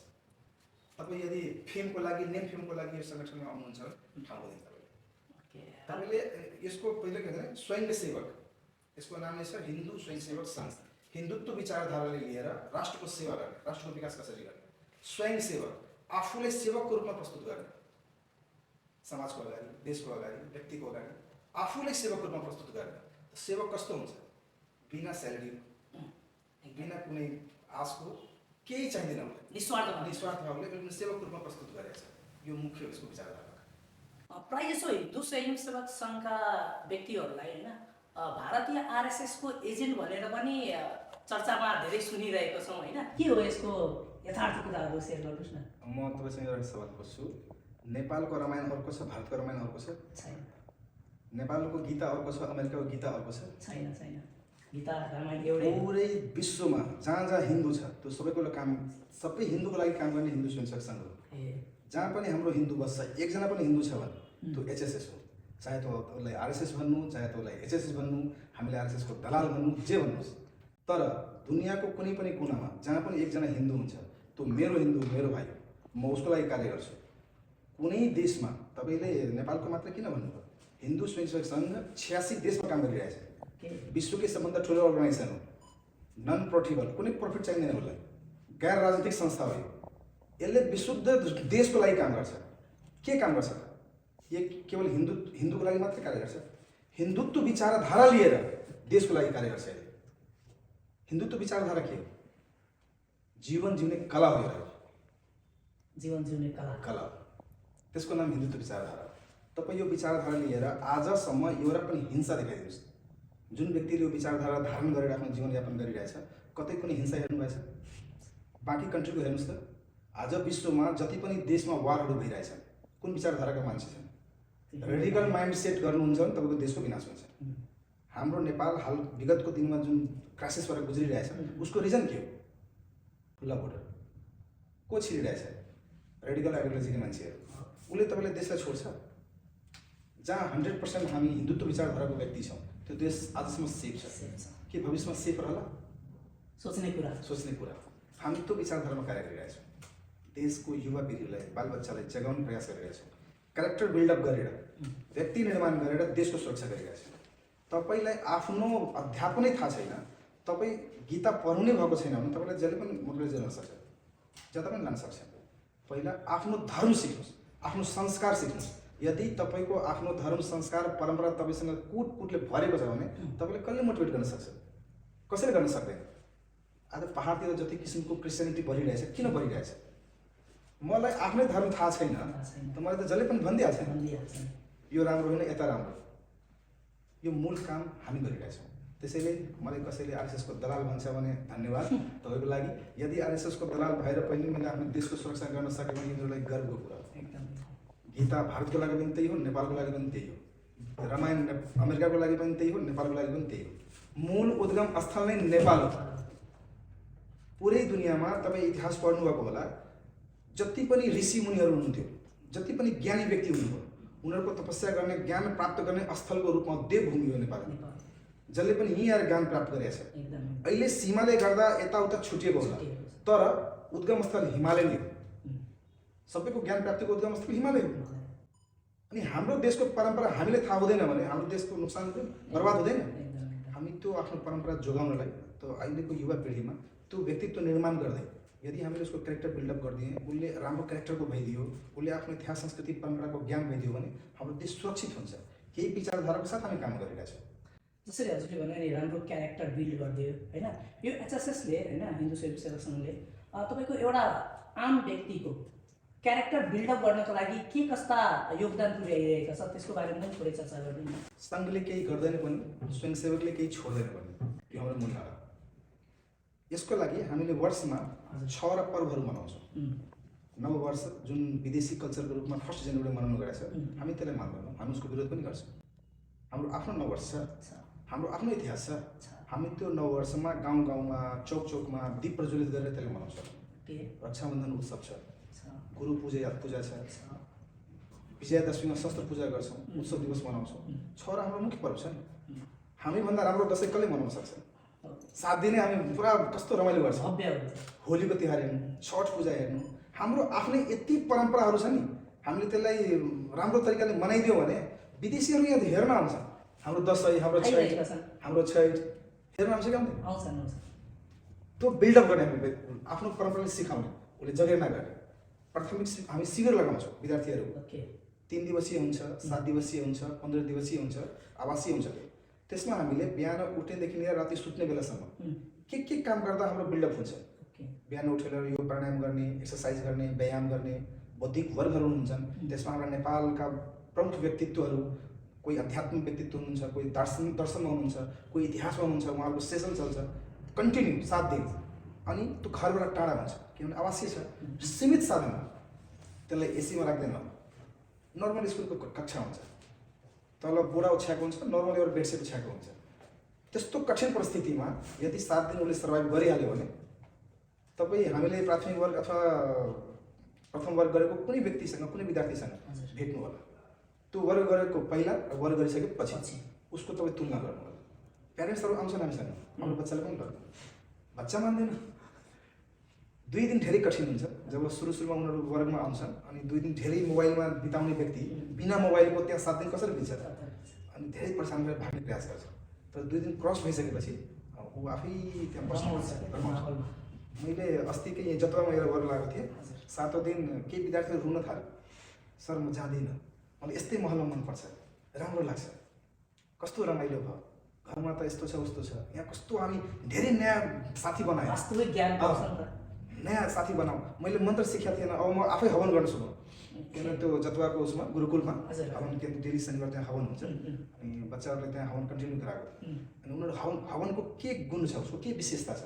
तपाईँ यदि फेमको लागि, नेम फेमको लागि यो सङ्गठनमा आउनुहुन्छ भने ठाउँ हुँदैन तपाईँले। यसको पहिलो के भन्छ स्वयंसेवक, यसको नाम नै छ हिन्दू स्वयंसेवक संघ। हिन्दुत्व विचारधाराले लिएर राष्ट्रको सेवा गर्ने, राष्ट्रको विकास कसरी गर्ने। स्वयंसेवक आफूलाई सेवकको रूपमा प्रस्तुत गर्ने, समाजको अगाडि, देशको अगाडि, व्यक्तिको अगाडि आफूलाई सेवकको रूपमा प्रस्तुत गर्ने। सेवक कस्तो हुन्छ? बिना स्यालेरी, बिना कुनै आशको, केही चाहिँदैन उसलाई, निस्वार्थ भावले सेवकको रूपमा प्रस्तुत गरेको छ। यो मुख्य यसको विचारधारा। प्रायः जसो हिन्दू स्वयंसेवक सङ्घका व्यक्तिहरूलाई होइन भारतीय आरएसएसको एजेन्ट भनेर पनि चर्चामा धेरै सुनिरहेको छौँ होइन, के हो यसको यथार्थ कुराहरू सेयर गर्नुहोस् न। म तपाईँसँग एउटा सवाल गर्छु। नेपालको रामायण अर्को छ, भारतको रामायण अर्को छ? छैन। नेपालको गीता अर्को छ, अमेरिकाको गीता अर्को छ? छैन। गीता रामायण एउटै। पुरै विश्वमा जहाँ जहाँ हिन्दू छ त्यो सबैको काम, सबै हिन्दूको लागि काम गर्ने हिन्दू स्वयंसेवक सङ्घ हो। जहाँ पनि हाम्रो हिन्दू बस्छ, एकजना पनि हिन्दू छ भने त्यो एचएसएस हो। चाहे त उसलाई आरएसएस भन्नु, चाहे त उसलाई एचएसएस भन्नु, हामीले आरएसएसको दलाल भन्नु, जे भन्नुहोस्। तर दुनियाँको कुनै पनि कुनामा जहाँ पनि एकजना हिन्दू हुन्छ त्यो मेरो हिन्दू, मेरो भाइ, म उसको लागि कार्य गर्छु। कुनै देशमा तपाईँले नेपालको मात्र किन भन्नुभयो? हिन्दू स्वयंसेवक सङ्घ 86 देशमा काम गरिरहेछ। विश्वकै सबभन्दा ठुलो अर्गनाइजेसन हो, नन प्रफिटेबल, कुनै प्रफिट चाहिँदैन उसलाई, गैर राजनीतिक संस्था हो। यसले विशुद्ध देशको लागि काम गर्छ। के काम गर्छ? यो केवल हिन्दूको लागि मात्रै कार्य गर्छ? हिन्दुत्व विचारधारा लिएर देशको लागि कार्य गर्छ। यसले हिन्दुत्व विचारधारा के हो? जीवन जिउने कला हो। जीवन जिउने कला, त्यसको नाम हिन्दुत्व विचारधारा। तपाईँ यो विचारधारा लिएर आजसम्म एउटा पनि हिंसा देखाइदिनुहोस्। जुन व्यक्तिले यो विचारधारा धारण गरेर आफ्नो जीवनयापन गरिरहेछ, कतै कुनै हिंसा हेर्नुभएछ? बाँकी कन्ट्रीको हेर्नुहोस् त, आज विश्वमा जति पनि देशमा वारहरू भइरहेछन् कुन विचारधाराका मान्छे छन्? रेडिकल माइन्ड सेट गर्नुहुन्छ भने तपाईँको देशको विनाश हुन्छ। हाम्रो नेपाल हाल विगतको दिनमा जुन क्राइसिसबाट गुज्रिरहेछ उसको रिजन के हो? खुल्ला बोर्डर। को छिरिरहेछ? रेडिकल आइडियोलोजीका मान्छेहरू। उसले तपाईँले देशलाई छोड्छ? जहाँ 100% हामी हिन्दुत्व विचारधाराको व्यक्ति छौँ त्यो देश आजसम्म सेफ छ कि भविष्यमा सेफ रहला? सोच्ने कुरा। हामी त्यो विचारधारामा कार्य गरिरहेछौँ। देशको युवा पिँढीलाई, बालबच्चालाई जगाउने प्रयास गरिरहेछौँ। क्यारेक्टर बिल्डअप गरेर, व्यक्ति निर्माण गरेर देशको सुरक्षा गरिरहेछौँ। तपाईँलाई आफ्नो अध्यात्म नै थाहा छैन, तपाईँ गीता पढ्नु नै भएको छैन भने तपाईँलाई जहिले पनि मोटिभेट गर्न सक्छ, जता पनि लान सक्छ। पहिला आफ्नो धर्म सिक्नुहोस्, आफ्नो संस्कार सिक्नुहोस्। यदि तपाईँको आफ्नो धर्म, संस्कार, परम्परा तपाईँसँग कुटले भरेको छ भने तपाईँले कसले मोटिभेट गर्न सक्छ? कसैले गर्न सक्दैन। आज पहाडतिर जति किसिमको क्रिस्चियनिटी बढिरहेछ, किन बढिरहेछ? मलाई आफ्नै धर्म थाहा छैन त मलाई त जसले पनि भनिदिइहाल्छ यो राम्रो होइन, यता राम्रो। यो मूल काम हामी गरिरहेछौँ। त्यसैले मलाई कसैले आरएसएसको दलाल भन्छ भने धन्यवाद तपाईँको लागि। यदि आरएसएसको दलाल भएर पनि मैले आफ्नो देशको सुरक्षा गर्न सकेँ भने यिनीहरूलाई गर्वको कुरा हो। गीता भारतको लागि पनि त्यही हो, नेपालको लागि पनि त्यही हो। रामायण अमेरिकाको लागि पनि त्यही हो, नेपालको लागि पनि त्यही हो। मूल उद्गम स्थल नै नेपाल हो। पुरै दुनियाँमा तपाईँ इतिहास पढ्नुभएको होला, जति पनि ऋषि मुनिहरू हुनुहुन्थ्यो, जति पनि ज्ञानी व्यक्ति हुनुहुन्थ्यो, उनीहरूको तपस्या गर्ने, ज्ञान प्राप्त गर्ने स्थलको रूपमा देवभूमि हो नेपाल। जसले पनि यहीँ आएर ज्ञान प्राप्त गरेको छ। अहिले सीमाले गर्दा यताउता छुटिएको होला, तर उद्गम स्थल हिमालय नै हो। सबैको ज्ञान प्राप्तिको उद्गम स्थल हिमालय हो। अनि हाम्रो देशको परम्परा हामीले थाहा हुँदैन भने हाम्रो देशको नोक्सान हुँदैन, बर्बाद हुँदैन। हामी त्यो आफ्नो परम्परा जोगाउनलाई त अहिलेको युवा पिँढीमा त्यो व्यक्तित्व निर्माण गर्दै यदि हामीले उसको क्यारेक्टर बिल्डअप गरिदिए, उसले राम्रो क्यारेक्टरको भइदियो, उसले आफ्नो इतिहास, संस्कृति, परम्पराको ज्ञान भइदियो भने हाम्रो देश सुरक्षित हुन्छ। केही विचारधाराको साथ हामी काम गरिरहेछौँ। जसरी हजुरले भने नि राम्रो क्यारेक्टर बिल्ड गरिदियो होइन, यो एचएसएसले होइन, हिन्दू स्वयं सेवक सङ्घले तपाईँको एउटा आम व्यक्तिको क्यारेक्टर बिल्डअप गर्नको लागि के कस्ता योगदान पुर्याइरहेका छ त्यसको बारेमा पनि थोरै चर्चा गरिदिनु। सङ्घले केही गर्दैन पनि, स्वयंसेवकले केही छोड्दैन पनि, यो हाम्रो मूल धारा। यसको लागि हामीले वर्षमा 6 पर्वहरू मनाउँछौँ। नव वर्ष जुन विदेशी कल्चरको रूपमा 1 जनवरी मनाउनु गएको छ, हामी त्यसलाई मान्दैनौँ, हामी उसको विरोध पनि गर्छौँ। हाम्रो आफ्नो नव वर्ष छ, हाम्रो आफ्नो इतिहास छ। हामी त्यो नव वर्षमा गाउँ गाउँमा, चौक चौकमा दीप प्रज्वलित गरेर त्यसलाई मनाउँछौँ। रक्षाबन्धन उत्सव छ, गुरु पूजा छ, विजयादशमीमा शस्त्र पूजा गर्छौँ, उत्सव दिवस मनाउँछौँ। 6 हाम्रो मुख्य पर्व छ नि। हामीभन्दा राम्रो दसैँ कसले मनाउन सक्छ? 7 दिनै हामी पुरा कस्तो रमाइलो गर्छौँ। होलीको तिहार हेर्नु, छठ पूजा हेर्नु, हाम्रो आफ्नै यति परम्पराहरू छ नि, हामीले त्यसलाई राम्रो तरिकाले मनाइदियो भने विदेशीहरू यहाँ हेर्न आउँछ। हाम्रो दसैँ, हाम्रो छैठ हेर्न आउँछ कि आउँदैन? त्यो बिल्डअप गर्ने, हामी आफ्नो परम्पराले सिकाउने, उसले जगेर्ना गर्ने। प्राथमिक हामी शिविर लगाउँछौँ विद्यार्थीहरू। 3 दिवसीय हुन्छ, 7 दिवसीय हुन्छ, 15 दिवसीय हुन्छ, आवासीय हुन्छ। त्यसमा हामीले बिहान उठ्नेदेखि लिएर राति सुत्ने बेलासम्म के काम गर्दा हाम्रो बिल्डअप हुन्छ। बिहान उठेर यो प्राणायाम गर्ने, एक्सर्साइज गर्ने, व्यायाम गर्ने बौद्धिक वर्गहरू हुन्छन्। त्यसमा हाम्रा नेपालका प्रमुख व्यक्तित्वहरू, कोही आध्यात्मिक व्यक्तित्व हुनुहुन्छ, कोही दर्शनमा हुनुहुन्छ, कोही इतिहासमा हुनुहुन्छ, उहाँहरूको सेसन चल्छ कन्टिन्यू 7 दिन। अनि त्यो घरबाट टाढा हुन्छ किनभने आवासीय छ, सीमित साधनमा, त्यसलाई एसीमा राख्दैन। नर्मल स्कुलको कक्षा हुन्छ, तल बोरा ओछ्याएको हुन्छ, नर्मल एउटा बेडसिट ओछ्याएको हुन्छ। त्यस्तो कठिन परिस्थितिमा यदि 7 दिन उसले सर्भाइभ गरिहाल्यो भने तपाईँ हामीले प्राथमिक वर्ग अथवा प्रथम वर्ग गरेको कुनै व्यक्तिसँग, कुनै विद्यार्थीसँग भेट्नु होला। त्यो वर्ग गरेको पहिला र वर्ग गरिसकेपछि उसको तपाईँ तुलना गर्नु होला। प्यारेन्ट्सहरू आउँछन् हामीसँग, हाम्रो बच्चाले पनि गर्नु, बच्चा मान्दैन। 2 दिन धेरै कठिन हुन्छ जब सुरुमा उनीहरू वर्गमा आउँछन् अनि 2 दिन धेरै मोबाइलमा बिताउने व्यक्ति बिना मोबाइलको त्यहाँ 7 दिन कसरी बित्छ अनि धेरै परेशान गरेर भाग्ने प्रयास गर्छ। तर 2 दिन क्रस भइसकेपछि ऊ आफै त्यहाँ बस्नु। मैले अस्ति यही जत्रामा एउटा वर्ग लगाएको थिएँ, 7औं दिन केही विद्यार्थीहरू रुन थाल्यो, सर म जाँदिनँ, मलाई यस्तै महल मनपर्छ, राम्रो लाग्छ, कस्तो रमाइलो भयो, घरमा त यस्तो छ उस्तो छ, यहाँ कस्तो हामी धेरै नयाँ साथी बनायौँ, वास्तविक ज्ञान पाउँछ नि त, नयाँ साथी बनाऊ। मैले मन्त्र सिकेको थिएन, अब म आफै हवन गर्न सुरु किनभने त्यो जतुवाको उसमा गुरुकुलमा हवन केन्द्र डेली शनिबार त्यहाँ हवन हुन्छ अनि बच्चाहरूले त्यहाँ हवन कन्टिन्यू गराएको अनि उनीहरू हवनको के गुण छ, उसको के विशेषता छ,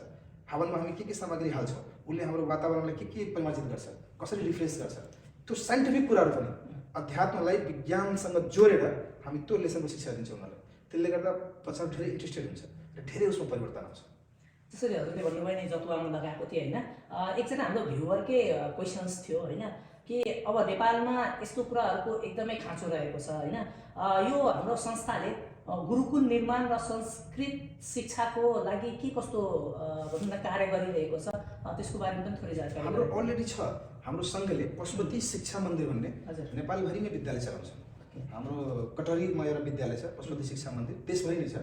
हवनमा हामी के सामग्री हाल्छौँ उसले हाम्रो वातावरणलाई के परिमार्जित गर्छ, कसरी रिफ्रेस गर्छ, त्यो साइन्टिफिक कुराहरू पनि अध्यात्मलाई विज्ञानसँग जोडेर हामी त्यो लेसनको शिक्षा दिन्छौँ उनीहरूलाई। त्यसले गर्दा पछाडि धेरै इन्ट्रेस्टेड हुन्छ र धेरै उसमा परिवर्तन आउँछ। जसरी हजुरले भन्नुभयो नि जतुवामा लगाएको थियो होइन, एकजना हाम्रो भ्युवरकै क्वेसन्स थियो होइन कि अब नेपालमा यस्तो कुराहरूको एकदमै खाँचो रहेको छ होइन, यो हाम्रो संस्थाले गुरुकुल निर्माण र संस्कृत शिक्षाको लागि के कस्तो भनौँ न कार्य गरिरहेको छ, त्यसको बारेमा पनि थोरै जानकारी। हाम्रो अलरेडी छ, हाम्रो सङ्घले पशुपति शिक्षा मन्दिर भन्ने नेपालभरिमै विद्यालय चलाउँछ। हाम्रो कटरीमा एउटा विद्यालय छ पशुपति शिक्षा मन्दिर, देशभरि नै छ।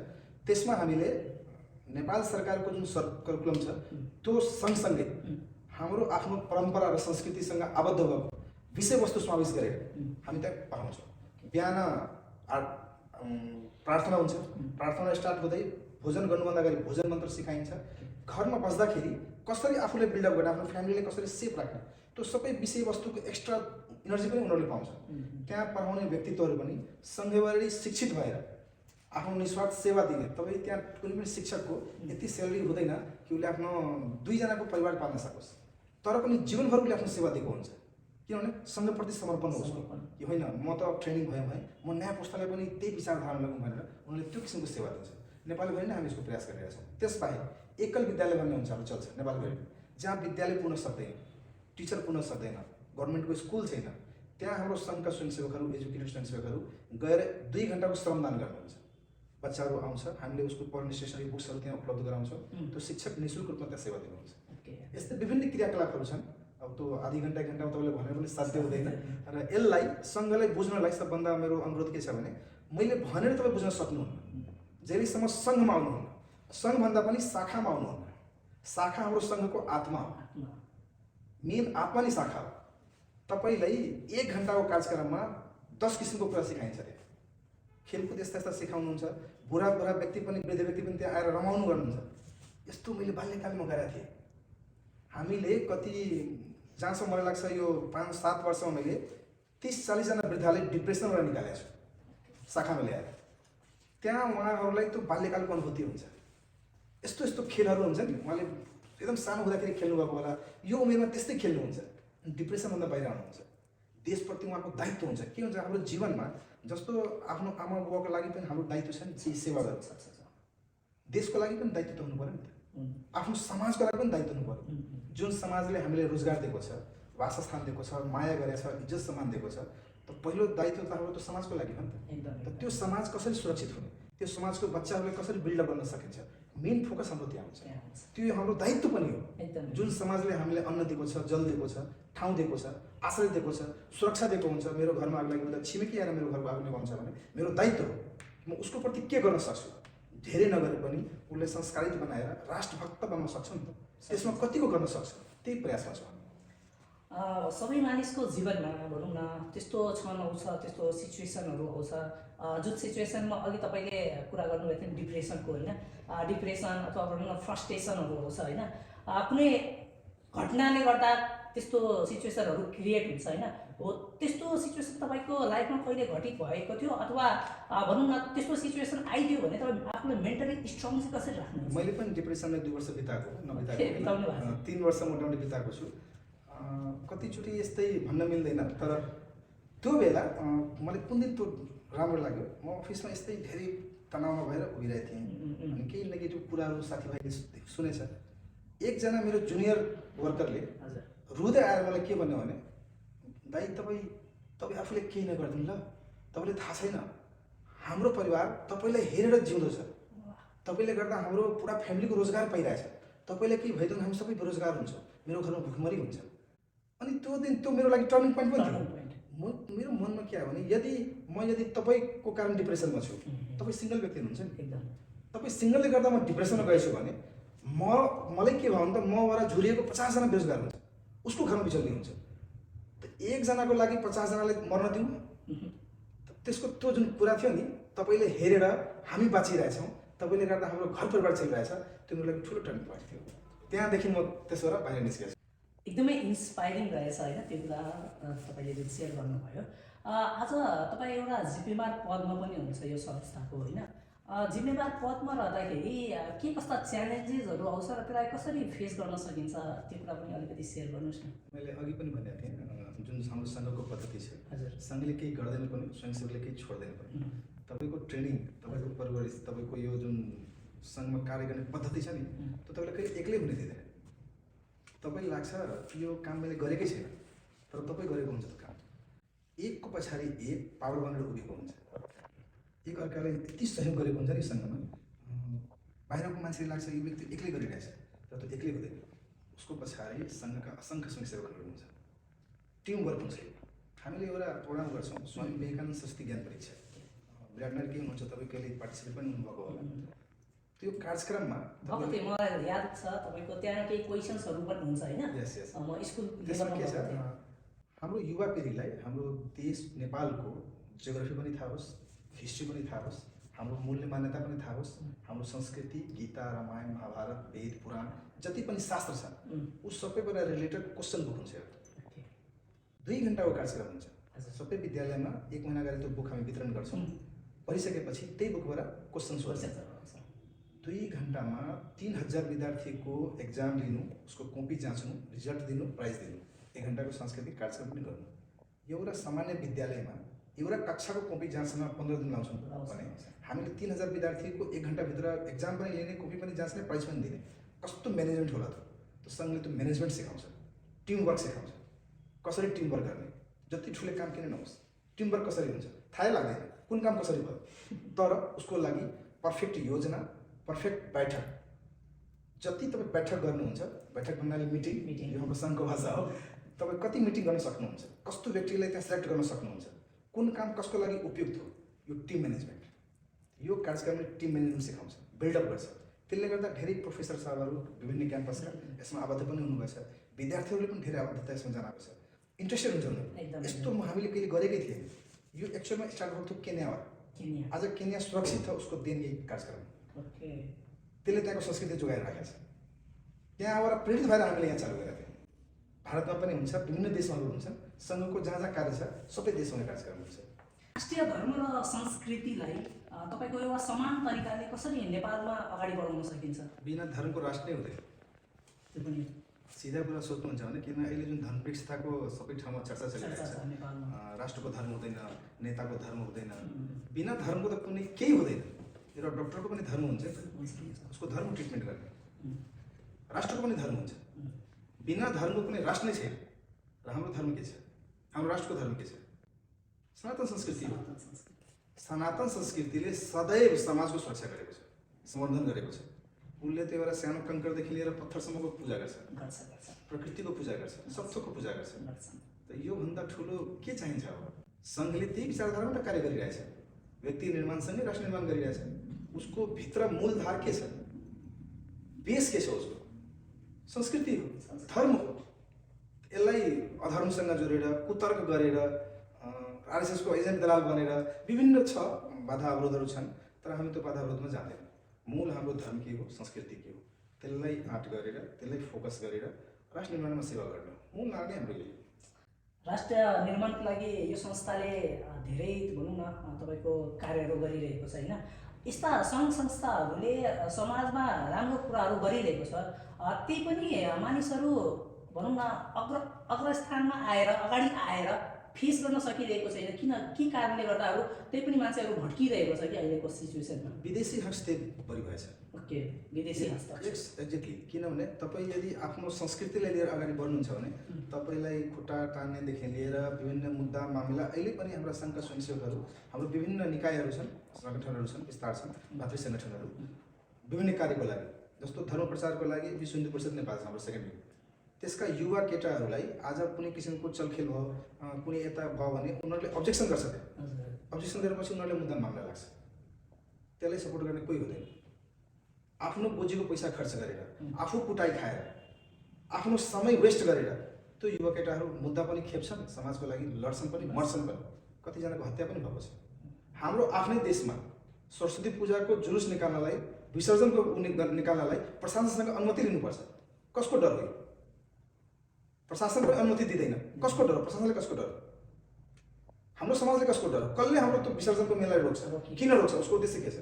त्यसमा हामीले नेपाल सरकारको जुन करिकुलम छ त्यो सँगसँगै हाम्रो आफ्नो परम्परा र संस्कृतिसँग आबद्ध भएको विषयवस्तु समावेश गरेर हामी त्यहाँ पढाउँछौँ। बिहान प्रार्थना हुन्छ, प्रार्थना स्टार्ट हुँदै भोजन गर्नुभन्दा अगाडि भोजन मन्त्र सिकाइन्छ। घरमा बस्दाखेरि कसरी आफूले बिल्डअप गर्ने, आफ्नो फ्यामिलीले कसरी सेफ राख्ने, त्यो सबै विषयवस्तुको एक्स्ट्रा इनर्जी पनि उनीहरूले पाउँछ। त्यहाँ पढाउने व्यक्तित्वहरू पनि सङ्घीयभरि शिक्षित भएर आफ्नो निस्वार्थ सेवा दिने। तपाईँ त्यहाँ कुनै पनि शिक्षकको यति स्यालेरी हुँदैन कि उसले आफ्नो 2 जनाको परिवार पाल्न सकोस्, तर पनि जीवनभर उसले आफ्नो सेवा दिएको हुन्छ। किनभने सङ्घप्रति समर्पण हो उसको, कि होइन म त ट्रेनिङ भएँ म नयाँ पुस्तालाई पनि त्यही विचारधारा लगौँ भनेर उनीहरूले त्यो किसिमको सेवा दिन्छ। नेपालभरि नै हामी यसको प्रयास गरिरहेका छौँ। त्यसबाहेक एकल विद्यालय भन्ने हुन्छ हाम्रो चल्छ नेपालभरि, जहाँ विद्यालय पुग्न सक्दैन, टिचर पुग्न सक्दैन, गभर्मेन्टको स्कुल छैन, त्यहाँ हाम्रो सङ्घका स्वयंसेवकहरू, एजुकेटेड स्वयंसेवकहरू गएर 2 घन्टाको श्रमदान गर्नुहुन्छ। बच्चाहरू आउँछ, हामीले उसको पढ्ने स्टेसनरी बुक्सहरू त्यहाँ उपलब्ध गराउँछौँ। त्यो शिक्षक निःशुल्क रूपमा त्यहाँ सेवा दिनुहुन्छ। यस्तै विभिन्न क्रियाकलापहरू छन्। अब त्यो आधी घन्टा 1 घन्टामा तपाईँले भनेर पनि साध्य हुँदैन र यसलाई सङ्घलाई बुझ्नलाई सबभन्दा मेरो अनुरोध के छ भने मैले भनेर तपाईँ बुझ्न सक्नुहुन्न जहिलेसम्म सङ्घमा आउनुहुन्न। सङ्घभन्दा पनि शाखामा आउनुहुन्न। शाखा हाम्रो सङ्घको आत्मा हो, मेन आत्मा नै शाखा हो। तपाईँलाई 1 घन्टाको कार्यक्रममा 10 किसिमको कुरा सिकाइन्छ। त्यहाँ खेलकुद यस्ता यस्ता सिकाउनुहुन्छ। बुढा व्यक्ति पनि, वृद्ध व्यक्ति पनि त्यहाँ आएर रमाउनु गर्नुहुन्छ। यस्तो मैले बाल्यकालमा गरेको थिएँ। हामीले कति जहाँसम्म मलाई लाग्छ यो 5-7 वर्षमा मैले 30-40 जना वृद्धलाई डिप्रेसनबाट निकालेको छु शाखामा ल्याएर। त्यहाँ उहाँहरूलाई त्यो बाल्यकालको अनुभूति हुन्छ। यस्तो यस्तो खेलहरू हुन्छ नि, उहाँले एकदम सानो हुँदाखेरि खेल्नुभएको होला, यो उमेरमा त्यस्तै खेल्नुहुन्छ, डिप्रेसनभन्दा बाहिर आउनुहुन्छ। देशप्रति उहाँको दायित्व हुन्छ। के हुन्छ हाम्रो जीवनमा जस्तो आफ्नो आमा बुबाको लागि पनि हाम्रो दायित्व छ नि सेवा गर्नु, देशको लागि पनि दायित्व त हुनु पऱ्यो नि त, आफ्नो समाजको लागि पनि दायित्व हुनु पऱ्यो। जुन समाजले हामीले रोजगार दिएको छ, वासस्थान दिएको छ, माया गरेको छ, इज्जत सम्मान दिएको छ, त पहिलो दायित्व त हाम्रो त्यो समाजको लागि हो नि त। त्यो समाज कसरी सुरक्षित हुने, त्यो समाजको बच्चाहरूले कसरी बिल्डअप गर्न सकिन्छ, मेन फोकस हाम्रो त्यहाँ हुन्छ। त्यो हाम्रो दायित्व पनि हो। जुन समाजले हामीले अन्न दिएको छ, जल दिएको छ, ठाउँ दिएको छ, आश्रय दिएको छ, सुरक्षा दिएको हुन्छ। मेरो घरमा आग लागेको छिमेकी आएर मेरो घरमा आग लगाउँछ भने मेरो दायित्व हो, म उसको प्रति के गर्न सक्छु। धेरै नगरे पनि उसले संस्कारित बनाएर राष्ट्रभक्त बन्न सक्छ नि त। त्यसमा कतिको गर्न सक्छ, त्यही प्रयासमा छ। सबै मानिसको जीवनमा भनौँ न त्यस्तो क्षण आउँछ, त्यस्तो सिचुएसनहरू आउँछ जुन सिचुएसनमा अघि तपाईँले कुरा गर्नुभएको थियो डिप्रेसनको होइन, डिप्रेसन अथवा भनौँ न फ्रस्ट्रेसनहरू आउँछ होइन, कुनै घटनाले गर्दा त्यस्तो सिचुएसनहरू क्रिएट हुन्छ होइन। हो त्यस्तो सिचुएसन तपाईँको लाइफमा कहिले घटित भएको थियो अथवा भनौँ न त्यस्तो सिचुएसन आइदियो भने तपाईँ आफूलाई मेन्टली स्ट्रङ चाहिँ कसरी राख्नु? मैले पनि डिप्रेसनले 2 वर्ष बिताएको, नबिताएको 3 वर्ष मोटामोटी बिताएको छु। कतिचोटि यस्तै भन्न मिल्दैन, तर त्यो बेला मलाई कुन दिन त्यो राम्रो लाग्यो, म अफिसमा यस्तै धेरै तनावमा भएर उभिरहेको थिएँ अनि केही नेगेटिभ कुराहरू साथीभाइले सुनेछ। एकजना मेरो जुनियर वर्करले रुँदै आएर मलाई के भन्यो भने दाइ तपाईँ आफूले केही नगरिदिनु ल, तपाईँले थाहा छैन हाम्रो परिवार तपाईँलाई हेरेर जिउँदो छ, तपाईँले गर्दा हाम्रो पुरा फ्यामिलीको रोजगार पाइरहेछ, तपाईँले केही भइदिनु हामी सबै बेरोजगार हुन्छौँ, मेरो घरमा भुखमरी हुन्छ। अनि त्यो दिन त्यो मेरो लागि टर्निङ पोइन्ट पनि थियो। मेरो मनमा के आयो भने यदि तपाईँको कारण डिप्रेसनमा छु, तपाईँ सिङ्गल व्यक्ति हुनुहुन्छ नि, तपाईँ सिङ्गलले गर्दा म डिप्रेसनमा गएछु भने मलाई के भयो भने त मबाट झुरिएको 50 जना बेरोजगार हुन्छ, उसको घरमा बिचल्ने हुन्छ। त 1 जनाको लागि 50 जनाले मर्न दिउँ? त्यसको त्यो जुन कुरा थियो नि, तपाईँले हेरेर हामी बाँचिरहेछौँ, तपाईँले गर्दा हाम्रो घर परिवार चलिरहेछ, त्यो मेरो लागि ठुलो टर्निङ पोइन्ट थियो। त्यहाँदेखि म त्यसो भएर बाहिर निस्केछु। एकदमै इन्सपाइरिङ रहेछ होइन त्यो कुरा तपाईँले जुन सेयर गर्नुभयो। आज तपाईँ एउटा जिपिमार पदमा पनि हुन्छ यो संस्थाको होइन, जिम्मेवार पदमा रहँदाखेरि के कस्ता च्यालेन्जेसहरू आउँछ र त्यसलाई कसरी फेस गर्न सकिन्छ त्यो कुरा पनि अलिकति सेयर गर्नुहोस् न। मैले अघि पनि भनेको थिएँ जुन हाम्रो सङ्घको पद्धति छ, हजुर, सङ्घले केही गर्दैन पनि, स्वयंसेवकले केही छोड्दैन पनि। तपाईँको ट्रेनिङ, तपाईँको परवरिश, तपाईँको यो जुन सङ्घमा कार्य गर्ने पद्धति छ नि, त्यो तपाईँले कहिले एक्लै हुने दिँदैन। तपाईँलाई लाग्छ यो काम मैले गरेकै छैन, तर तपाईँ गरेको हुन्छ त्यो काम। एकको पछाडि एक पावर बनेर उभिएको हुन्छ, एक अर्काले यति सहयोग गरेको हुन्छ नि सङ्घमा। बाहिरको मान्छेले लाग्छ यो व्यक्ति एक्लै गरिरहेछ, तर त्यो एक्लै हुँदैन। उसको पछाडि सङ्घका असङ्ख्य स्वयंसेवकहरू हुन्छ, टिम वर्क हुन्छ। हामीले एउटा प्रोग्राम गर्छौँ, स्वामी विवेकानन्द सस्ती ज्ञान परीक्षा। विराटनगर के हुनुहुन्छ, तपाईँ कहिले पार्टिसिपेट पनि हुनुभएको होला। त्यो कार्यक्रममा मलाई याद छ तपाईँको त्यहाँ केही क्वेसन्सहरू पनि हुन्छ होइन। यस यस, म स्कुल त्यसमा के छ, हाम्रो युवा पिँढीलाई हाम्रो देश नेपालको जियोग्राफी पनि थाहा होस्, हिस्ट्री पनि थाहा होस्, हाम्रो मूल्य मान्यता पनि थाहा होस्, हाम्रो संस्कृति, गीता, रामायण, महाभारत, वेद, पुराण जति पनि शास्त्र छ उस सबैबाट रिलेटेड क्वेसन बुक हुन्छ। 2 घन्टाको कार्यक्रम हुन्छ। सबै विद्यालयमा 1 महिना अगाडि त्यो बुक हामी वितरण गर्छौँ। पढिसकेपछि त्यही बुकबाट क्वेसन सोध्छ। 2 घन्टामा 3000 विद्यार्थीको एक्जाम लिनु, उसको कपी जाँच्नु, रिजल्ट दिनु, प्राइज दिनु, 1 घन्टाको सांस्कृतिक कार्यक्रम पनि गर्नु। एउटा सामान्य विद्यालयमा एउटा कक्षाको कपी जाँच्न 15 दिन लाउँछौँ भने हामीले 3000 विद्यार्थीको 1 घन्टाभित्र एक्जाम पनि लिने, कपी पनि जाँच्ने, प्राइज पनि दिने। कस्तो म्यानेजमेन्ट होला त। त्यो सङ्घले त्यो म्यानेजमेन्ट सिकाउँछ, टिमवर्क सिकाउँछ, कसरी टिमवर्क गर्ने। जति ठुलो काम किन नहोस्, टिमवर्क कसरी हुन्छ थाहै लाग्दैन, कुन काम कसरी भयो। तर उसको लागि पर्फेक्ट योजना, पर्फेक्ट बैठक। जति तपाईँ बैठक गर्नुहुन्छ, बैठक भन्नाले मिटिङ, यो हाम्रो सङ्घको भाषा हो। तपाईँ कति मिटिङ गर्न सक्नुहुन्छ, कस्तो व्यक्तिलाई त्यहाँ सेलेक्ट गर्न सक्नुहुन्छ, कुन काम कसको लागि उपयुक्त हो, यो टिम म्यानेजमेन्ट। यो कार्यक्रमले टिम म्यानेजमेन्ट सिकाउँछ, बिल्डअप गर्छ। त्यसले गर्दा धेरै प्रोफेसर साहबहरू विभिन्न क्याम्पसका यसमा आबद्ध पनि हुनुभएको छ। विद्यार्थीहरूले पनि धेरै आबद्धता यसमा जनाएको छ, इन्ट्रेस्टेड हुन्छ उनीहरू। यस्तो हामीले कहिले गरेकै थिएन। यो एक्चुअलमा स्टार्ट भएको थियो केन्याबाट। आज केन्या सुरक्षित छ, उसको देन यही कार्यक्रम। त्यसले त्यहाँको संस्कृति जोगाएर राखेको छ। त्यहाँबाट प्रेरित भएर हामीले यहाँ चालु गरेका थियौँ। भारतमा पनि हुन्छ, विभिन्न देशमा हुन्छ, सङ्घको जहाँ जहाँ कार्य छ सबै देशमा कार्यक्रम हुन्छ। राष्ट्रिय धर्म र संस्कृतिलाई तपाईँको एउटा समान तरिकाले कसरी नेपालमा अगाडि बढाउन सकिन्छ? बिना धर्मको राष्ट्र नै हुँदैन। त्यो पनि सिधा कुरा सोध्नुहुन्छ भने, किन अहिले जुन धर्मनिरपेक्षताको सबै ठाउँमा चर्चा चलिरहेको छ, राष्ट्रको धर्म हुँदैन, नेताको धर्म हुँदैन। बिना धर्मको त कुनै केही हुँदैन। एउटा डक्टरको पनि धर्म हुन्छ, उसको धर्म ट्रिटमेन्ट गर्ने। राष्ट्रको पनि धर्म हुन्छ। बिना धर्मको कुनै राष्ट्र नै छैन। र हाम्रो धर्म के छ, हाम्रो राष्ट्रको धर्म के छ? सनातन संस्कृति हो। सनातन संस्कृतिले सदैव समाजको सुरक्षा गरेको छ, सम्वर्धन गरेको छ। उसले त्यो एउटा सानो कङ्करदेखि लिएर पत्थरसम्मको पूजा गर्छ, प्रकृतिको पूजा गर्छ, सत्वको पूजा गर्छ। त योभन्दा ठुलो के चाहिन्छ? अब सङ्घले त्यही विचारधाराबाट कार्य गरिरहेछ। व्यक्ति निर्माणसँगै राष्ट्र निर्माण गरिरहेछ। उसको भित्र मूलधार के छ, बेस के छ? उसको संस्कृति हो, धर्म हो। यसलाई अधर्मसँग जोडेर, कुतर्क गरेर, आरएसएसको एजेन्ट दलाल बनेर विभिन्न छ बाधा अवरोधहरू छन्, तर हामी त्यो बाधा अवरोधमा जाँदैनौँ। मूल हाम्रो धर्म के हो, संस्कृति के हो, त्यसलाई आँट गरेर, त्यसलाई फोकस गरेर राष्ट्र निर्माणमा सेवा गर्ने मूल नारा नै हाम्रो यही हो। राष्ट्र निर्माणको लागि यो संस्थाले धेरै भनौँ न तपाईँको कार्यहरू गरिरहेको छ होइन। यस्ता सङ्घ संस्थाहरूले समाजमा राम्रो कुराहरू गरिरहेको छ, त्यही पनि मानिसहरू भनौँ न अग्रस्थानमा आएर, अगाडि आएर फेस गर्न सकिरहेको छैन। किन, के कारणले गर्दाहरू त्यही पनि मान्छेहरू भड्किरहेको छ कि अहिलेको सिचुएसनमा? विदेशी हस्तक्षेप बढी भएछ। ओके, विदेशी हस्तक्षेप। एक्ज्याक्टली। किनभने तपाईँ यदि आफ्नो संस्कृतिलाई लिएर अगाडि बढ्नुहुन्छ भने तपाईँलाई खुट्टा टान्नेदेखि लिएर विभिन्न मुद्दा मामिला अहिले पनि हाम्रा सङ्घका स्वयंसेवकहरू, हाम्रो विभिन्न निकायहरू छन्, सङ्गठनहरू छन्, विस्तार छन्, भातृ सङ्गठनहरू विभिन्न कार्यको लागि, जस्तो धर्म प्रचारको लागि विश्व हिन्दू परिषद नेपाल छ हाम्रो सेकेन्डरी। त्यसका युवा केटाहरूलाई आज कुनै किसिमको चलखेल भयो, कुनै यता भयो भने उनीहरूले अब्जेक्सन गर्छ। अब्जेक्सन गरेपछि उनीहरूले मुद्दा मामला लाग्छ। त्यसलाई सपोर्ट गर्ने कोही हुँदैन। आफ्नो गोजीको पैसा खर्च गरेर, आफू कुटाइ खाएर, आफ्नो समय वेस्ट गरेर त्यो युवा केटाहरू मुद्दा पनि खेप्छन्, समाजको लागि लड्छन् पनि, मर्छन् पनि, कतिजनाको हत्या पनि भएको छ। हाम्रो आफ्नै देशमा सरस्वती पूजाको जुलुस निकाल्नलाई, विसर्जनको निकाल्नलाई प्रशासनसँग अनुमति लिनुपर्छ। कसको डर हो? प्रशासनले अनुमति दिँदैन। कसको डर? प्रशासनले कसको डर? हाम्रो समाजले कसको डर? कसले हाम्रो त्यो विसर्जनको मेलालाई रोक्छ? किन रोक्छ? उसको उद्देश्य के छ?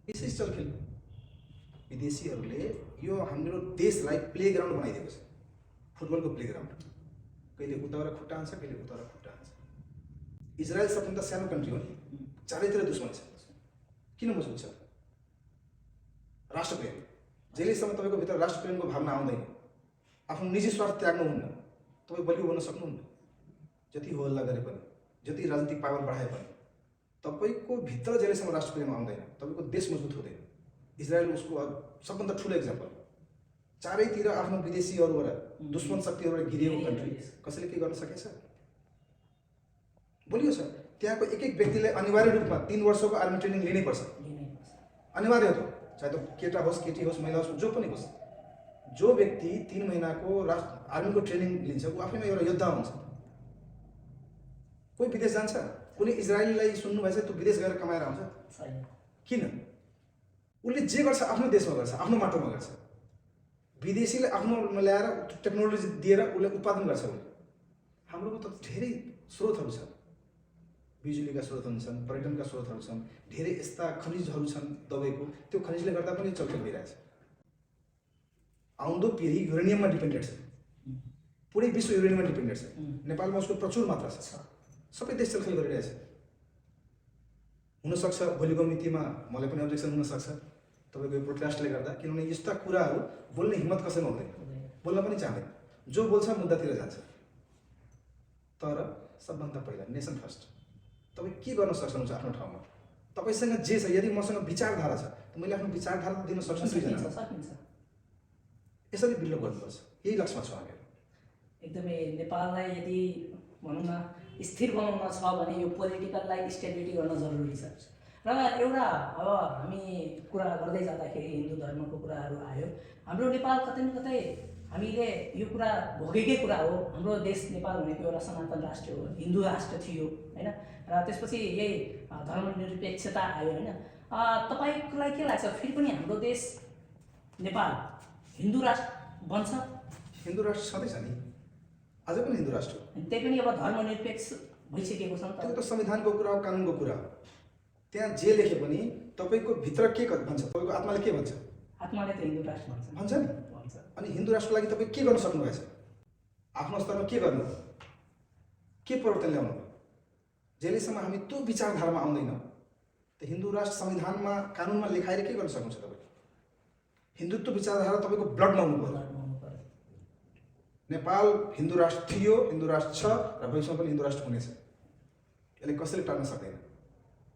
यसै चलखेल विदेशीहरूले यो हाम्रो देशलाई प्लेग्राउन्ड बनाइदिएको छ, फुटबलको प्लेग्राउन्ड। कहिले उताबाट खुट्टा हान्छ, कहिले उताबाट खुट्टा हान्छ। इजरायल सबभन्दा सानो कन्ट्री हो नि, चारैतिर दुश्मन छ। किन मजबुत छ? राष्ट्रप्रेम। जहिलेसम्म तपाईँको भित्र राष्ट्रप्रेमको भावना आउँदैन, आफ्नो निजी स्वार्थ त्याग्नुहुन्न, तपाईँ बलियो बन्न सक्नुहुन्न। जति हो हल्ला गरे पनि, जति राजनीतिक पावर बढाए पनि तपाईँको भित्र जहिलेसम्म राष्ट्रप्रेम आउँदैन, तपाईँको देश मजबुत हुँदैन। इजरायल उसको सबभन्दा ठुलो एक्जाम्पल। चारैतिर आफ्नो विदेशीहरूबाट, दुश्मन शक्तिहरूबाट घिरिएको कन्ट्री, कसैले के गर्न सकेछ? बलियो छ। त्यहाँको एक एक व्यक्तिले अनिवार्य रूपमा 3 वर्षको आर्मी ट्रेनिङ लिनै पर्छ। अनिवार्य हो, चाहे तो केटा होस्, केटी होस्, महिला होस्, जो पनि होस्। जो व्यक्ति 3 महिनाको आर्मीको ट्रेनिङ लिन्छ ऊ आफैमा एउटा योद्धा हुन्छ। कोही विदेश जान्छ, कुनै इजरायलीलाई सुन्नुभएछ त्यो विदेश गएर कमाएर आउँछ? किन? उसले जे गर्छ आफ्नो देशमा गर्छ, आफ्नो माटोमा गर्छ। विदेशीले आफ्नोमा ल्याएर टेक्नोलोजी दिएर उसले उत्पादन गर्छ। उसले हाम्रोमा त धेरै स्रोतहरू छन्, बिजुलीका स्रोतहरू छन्, पर्यटनका स्रोतहरू छन्, धेरै यस्ता खनिजहरू छन् दबाईको, त्यो खनिजले गर्दा पनि चलखेल भइरहेछ। आउँदो पिँढी युरेनियममा डिपेन्डेन्ट छ, पुरै विश्व युरेनियममा डिपेन्डेन्ट छ। नेपालमा उसको प्रचुर मात्रा छ, सबै देश चलखेल गरिरहेछ। हुनसक्छ भोलिको मितिमा मलाई पनि अब्जेक्सन हुनसक्छ तपाईँको यो प्रोटेस्टले गर्दा, किनभने यस्ता कुराहरू बोल्ने हिम्मत कसैमा हुँदैन, बोल्न पनि चाहँदैन। जो बोल्छ मुद्दातिर जान्छ। तर सबभन्दा पहिला नेसन फर्स्ट। तपाईँ के गर्न सक्नुहुन्छ आफ्नो ठाउँमा? तपाईँसँग जे छ, यदि मसँग विचारधारा छ त मैले आफ्नो विचारधारा दिन सक्छु। यसरी बिल्ड गर्नुपर्छ, यही लक्ष्यमा छ हामीहरू। एकदमै नेपाललाई यदि भनौँ न स्थिर बनाउन छ भने यो पोलिटिकललाई स्टेबिलिटी गर्न जरुरी छ। र एउटा अब हामी कुरा गर्दै जाँदाखेरि हिन्दू धर्मको कुराहरू आयो। हाम्रो नेपाल कतै न कतै हामीले यो कुरा भोगेकै कुरा हो। हाम्रो देश नेपाल भनेको एउटा सनातन राष्ट्र हो, हिन्दू राष्ट्र थियो होइन। र त्यसपछि यही धर्मनिरपेक्षता आयो होइन। तपाईँलाई के लाग्छ फेरि पनि हाम्रो देश नेपाल हिन्दू राष्ट्र बन्छ? हिन्दू राष्ट्र छँदैछ नि, अझै पनि हिन्दू राष्ट्र हो। त्यही पनि अब धर्मनिरपेक्ष भइसकेको छ नि त। त्यो त संविधानको कुरा हो, कानुनको कुरा हो। त्यहाँ जे लेखे पनि तपाईँको भित्र के भन्छ, तपाईँको आत्माले के भन्छ? आत्माले त हिन्दू राष्ट्र भन्छ नि। अनि हिन्दू राष्ट्रको लागि तपाईँ के गर्न सक्नुभएछ? आफ्नो स्तरमा के गर्नु, के परिवर्तन ल्याउनु? जहिलेसम्म हामी त्यो विचारधारामा आउँदैन त हिन्दू राष्ट्र संविधानमा कानुनमा लेखाएर के गर्न सक्नुहुन्छ तपाईँ? हिन्दुत्व विचारधारा तपाईँको ब्लडमा हुनु पर्यो। नेपाल हिन्दू राष्ट्र थियो, हिन्दू राष्ट्र छ र भविष्यमा पनि हिन्दू राष्ट्र हुनेछ। यसले कसैले टार्न सक्दैन।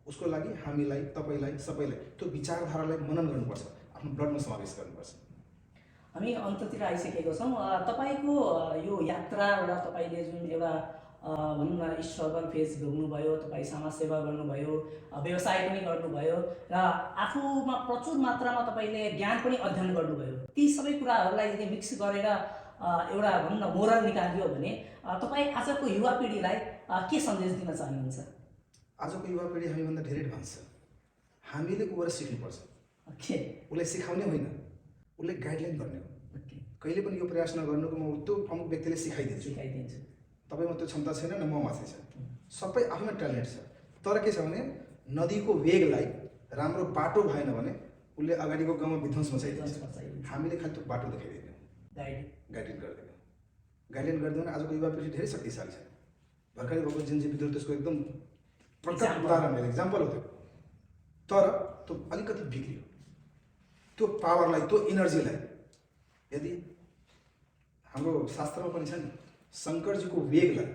उसको लागि हामीलाई, तपाईँलाई, सबैलाई त्यो विचारधारालाई मनन गर्नुपर्छ, आफ्नो ब्लडमा समावेश गर्नुपर्छ। हामी अन्ततिर आइसकेको छौँ। तपाईँको यो यात्राबाट तपाईँले जुन एउटा भनौँ न स्ट्रगल फेस भोग्नुभयो, तपाईँ समाजसेवा गर्नुभयो, व्यवसाय पनि गर्नुभयो र आफूमा प्रचुर मात्रामा तपाईँले ज्ञान पनि अध्ययन गर्नुभयो। ती सबै कुराहरूलाई यदि मिक्स गरेर एउटा भनौँ न मोरल निकालिदियो भने तपाईँ आजको युवा पिँढीलाई के सन्देश दिन चाहनुहुन्छ? आजको युवा पिँढी हामीभन्दा धेरै एडभान्स छ। हामीले उबाट सिक्नुपर्छ। उसलाई सिकाउने होइन, उसले गाइडलाइन गर्ने हो। कहिले पनि यो प्रयास नगर्नुको म त्यो अमुक व्यक्तिले सिकाइदिन्छु, तपाईँमा त्यो क्षमता छैन न म माथि छ। सबै आफैमा ट्यालेन्ट छ। तर के छ भने नदीको वेगलाई राम्रो बाटो भएन भने उसले अगाडिको गाउँमा विध्वंस मचाइदिन्छ। हामीले खालि त्यो बाटो देखाइदिँदैन, गाइडलाइन गर्दैन। गाइडलाइन गर्दैन भने आजको युवा पिँढी धेरै शक्तिशाली छ। भर्खरै भएको जिन्जी विद्रोह त्यसको एकदम प्रकट उदाहरण मेरो इक्जाम्पल हो त्यो। तर त्यो अलिकति बिग्रियो। त्यो पावरलाई, त्यो इनर्जीलाई यदि हाम्रो शास्त्रमा पनि छ नि, शङ्करजीको वेगलाई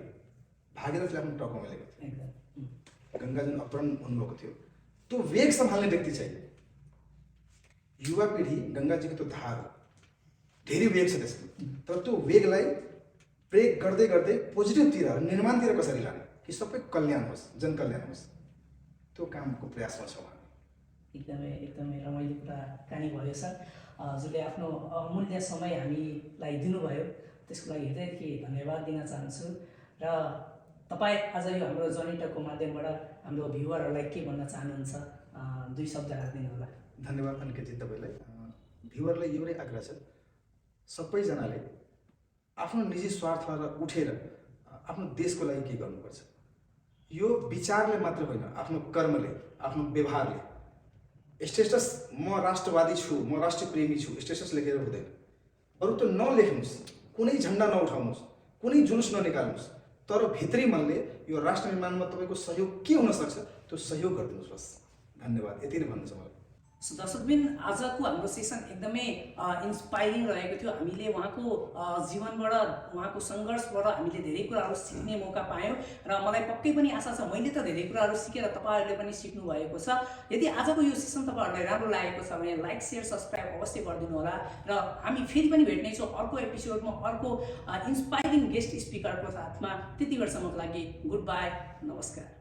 भागीरथले आफ्नो टाउकोमा लिएको थियो। गङ्गा जुन अपहरण हुनुभएको थियो, त्यो वेग सम्हाल्ने व्यक्ति चाहियो। युवा पिँढी गङ्गाजीको त्यो धार हो, धेरै वेग छ त्यसमा। तर त्यो वेगलाई ब्रेक गर्दै गर्दै पोजिटिभतिर, निर्माणतिर कसरी लाने कि सबै कल्याण होस्, जनकल्याण होस्, त्यो कामको प्रयासमा छौँ हामी। एकदमै रमाइलो कुराकानी भयो सर। हजुरले आफ्नो अमूल्य समय हामीलाई दिनुभयो, त्यसको लागि हृदयदेखि धन्यवाद दिन चाहन्छु। र तपाईँ आज यो हाम्रो जर्नीटकको माध्यमबाट हाम्रो भ्युवरहरूलाई के भन्न चाहनुहुन्छ? 2 शब्द राखिदिनु होला। धन्यवाद अनिकेतजी तपाईँलाई। भ्युवरलाई एउटै आग्रह छ, सबैजनाले आफ्नो निजी स्वार्थबाट उठेर आफ्नो देशको लागि के गर्नुपर्छ। यो विचारले मात्र होइन, आफ्नो कर्मले, आफ्नो व्यवहारले स्टेटस म राष्ट्रवादी छु, म राष्ट्रिय प्रेमी छु स्टेटस लेखेर हुँदैन। बरु त नलेख्नुहोस्, कुनै झन्डा नउठाउनुहोस्, कुनै जुलुस ननिकाल्नुहोस्, तर भित्री मनले यो राष्ट्र निर्माणमा तपाईँको सहयोग के हुनसक्छ त्यो सहयोग गरिदिनुहोस् बस। धन्यवाद, यति नै भन्नु छ मलाई। दर्शकबिन, आजको हाम्रो सेसन एकदमै इन्सपाइरिङ रहेको थियो। हामीले उहाँको जीवनबाट, उहाँको सङ्घर्षबाट हामीले धेरै कुराहरू सिक्ने मौका पायौँ र मलाई पक्कै पनि आशा छ मैले त धेरै कुराहरू सिकेर तपाईँहरूले पनि सिक्नु भएको छ। यदि आजको यो सेसन तपाईँहरूलाई राम्रो लागेको छ भने लाइक, सेयर, सब्सक्राइब अवश्य गरिदिनु होला र हामी फेरि पनि भेट्नेछौँ अर्को एपिसोडमा अर्को इन्सपाइरिङ गेस्ट स्पिकरको साथमा। त्यति बेरसम्मको लागि गुड बाई, नमस्कार।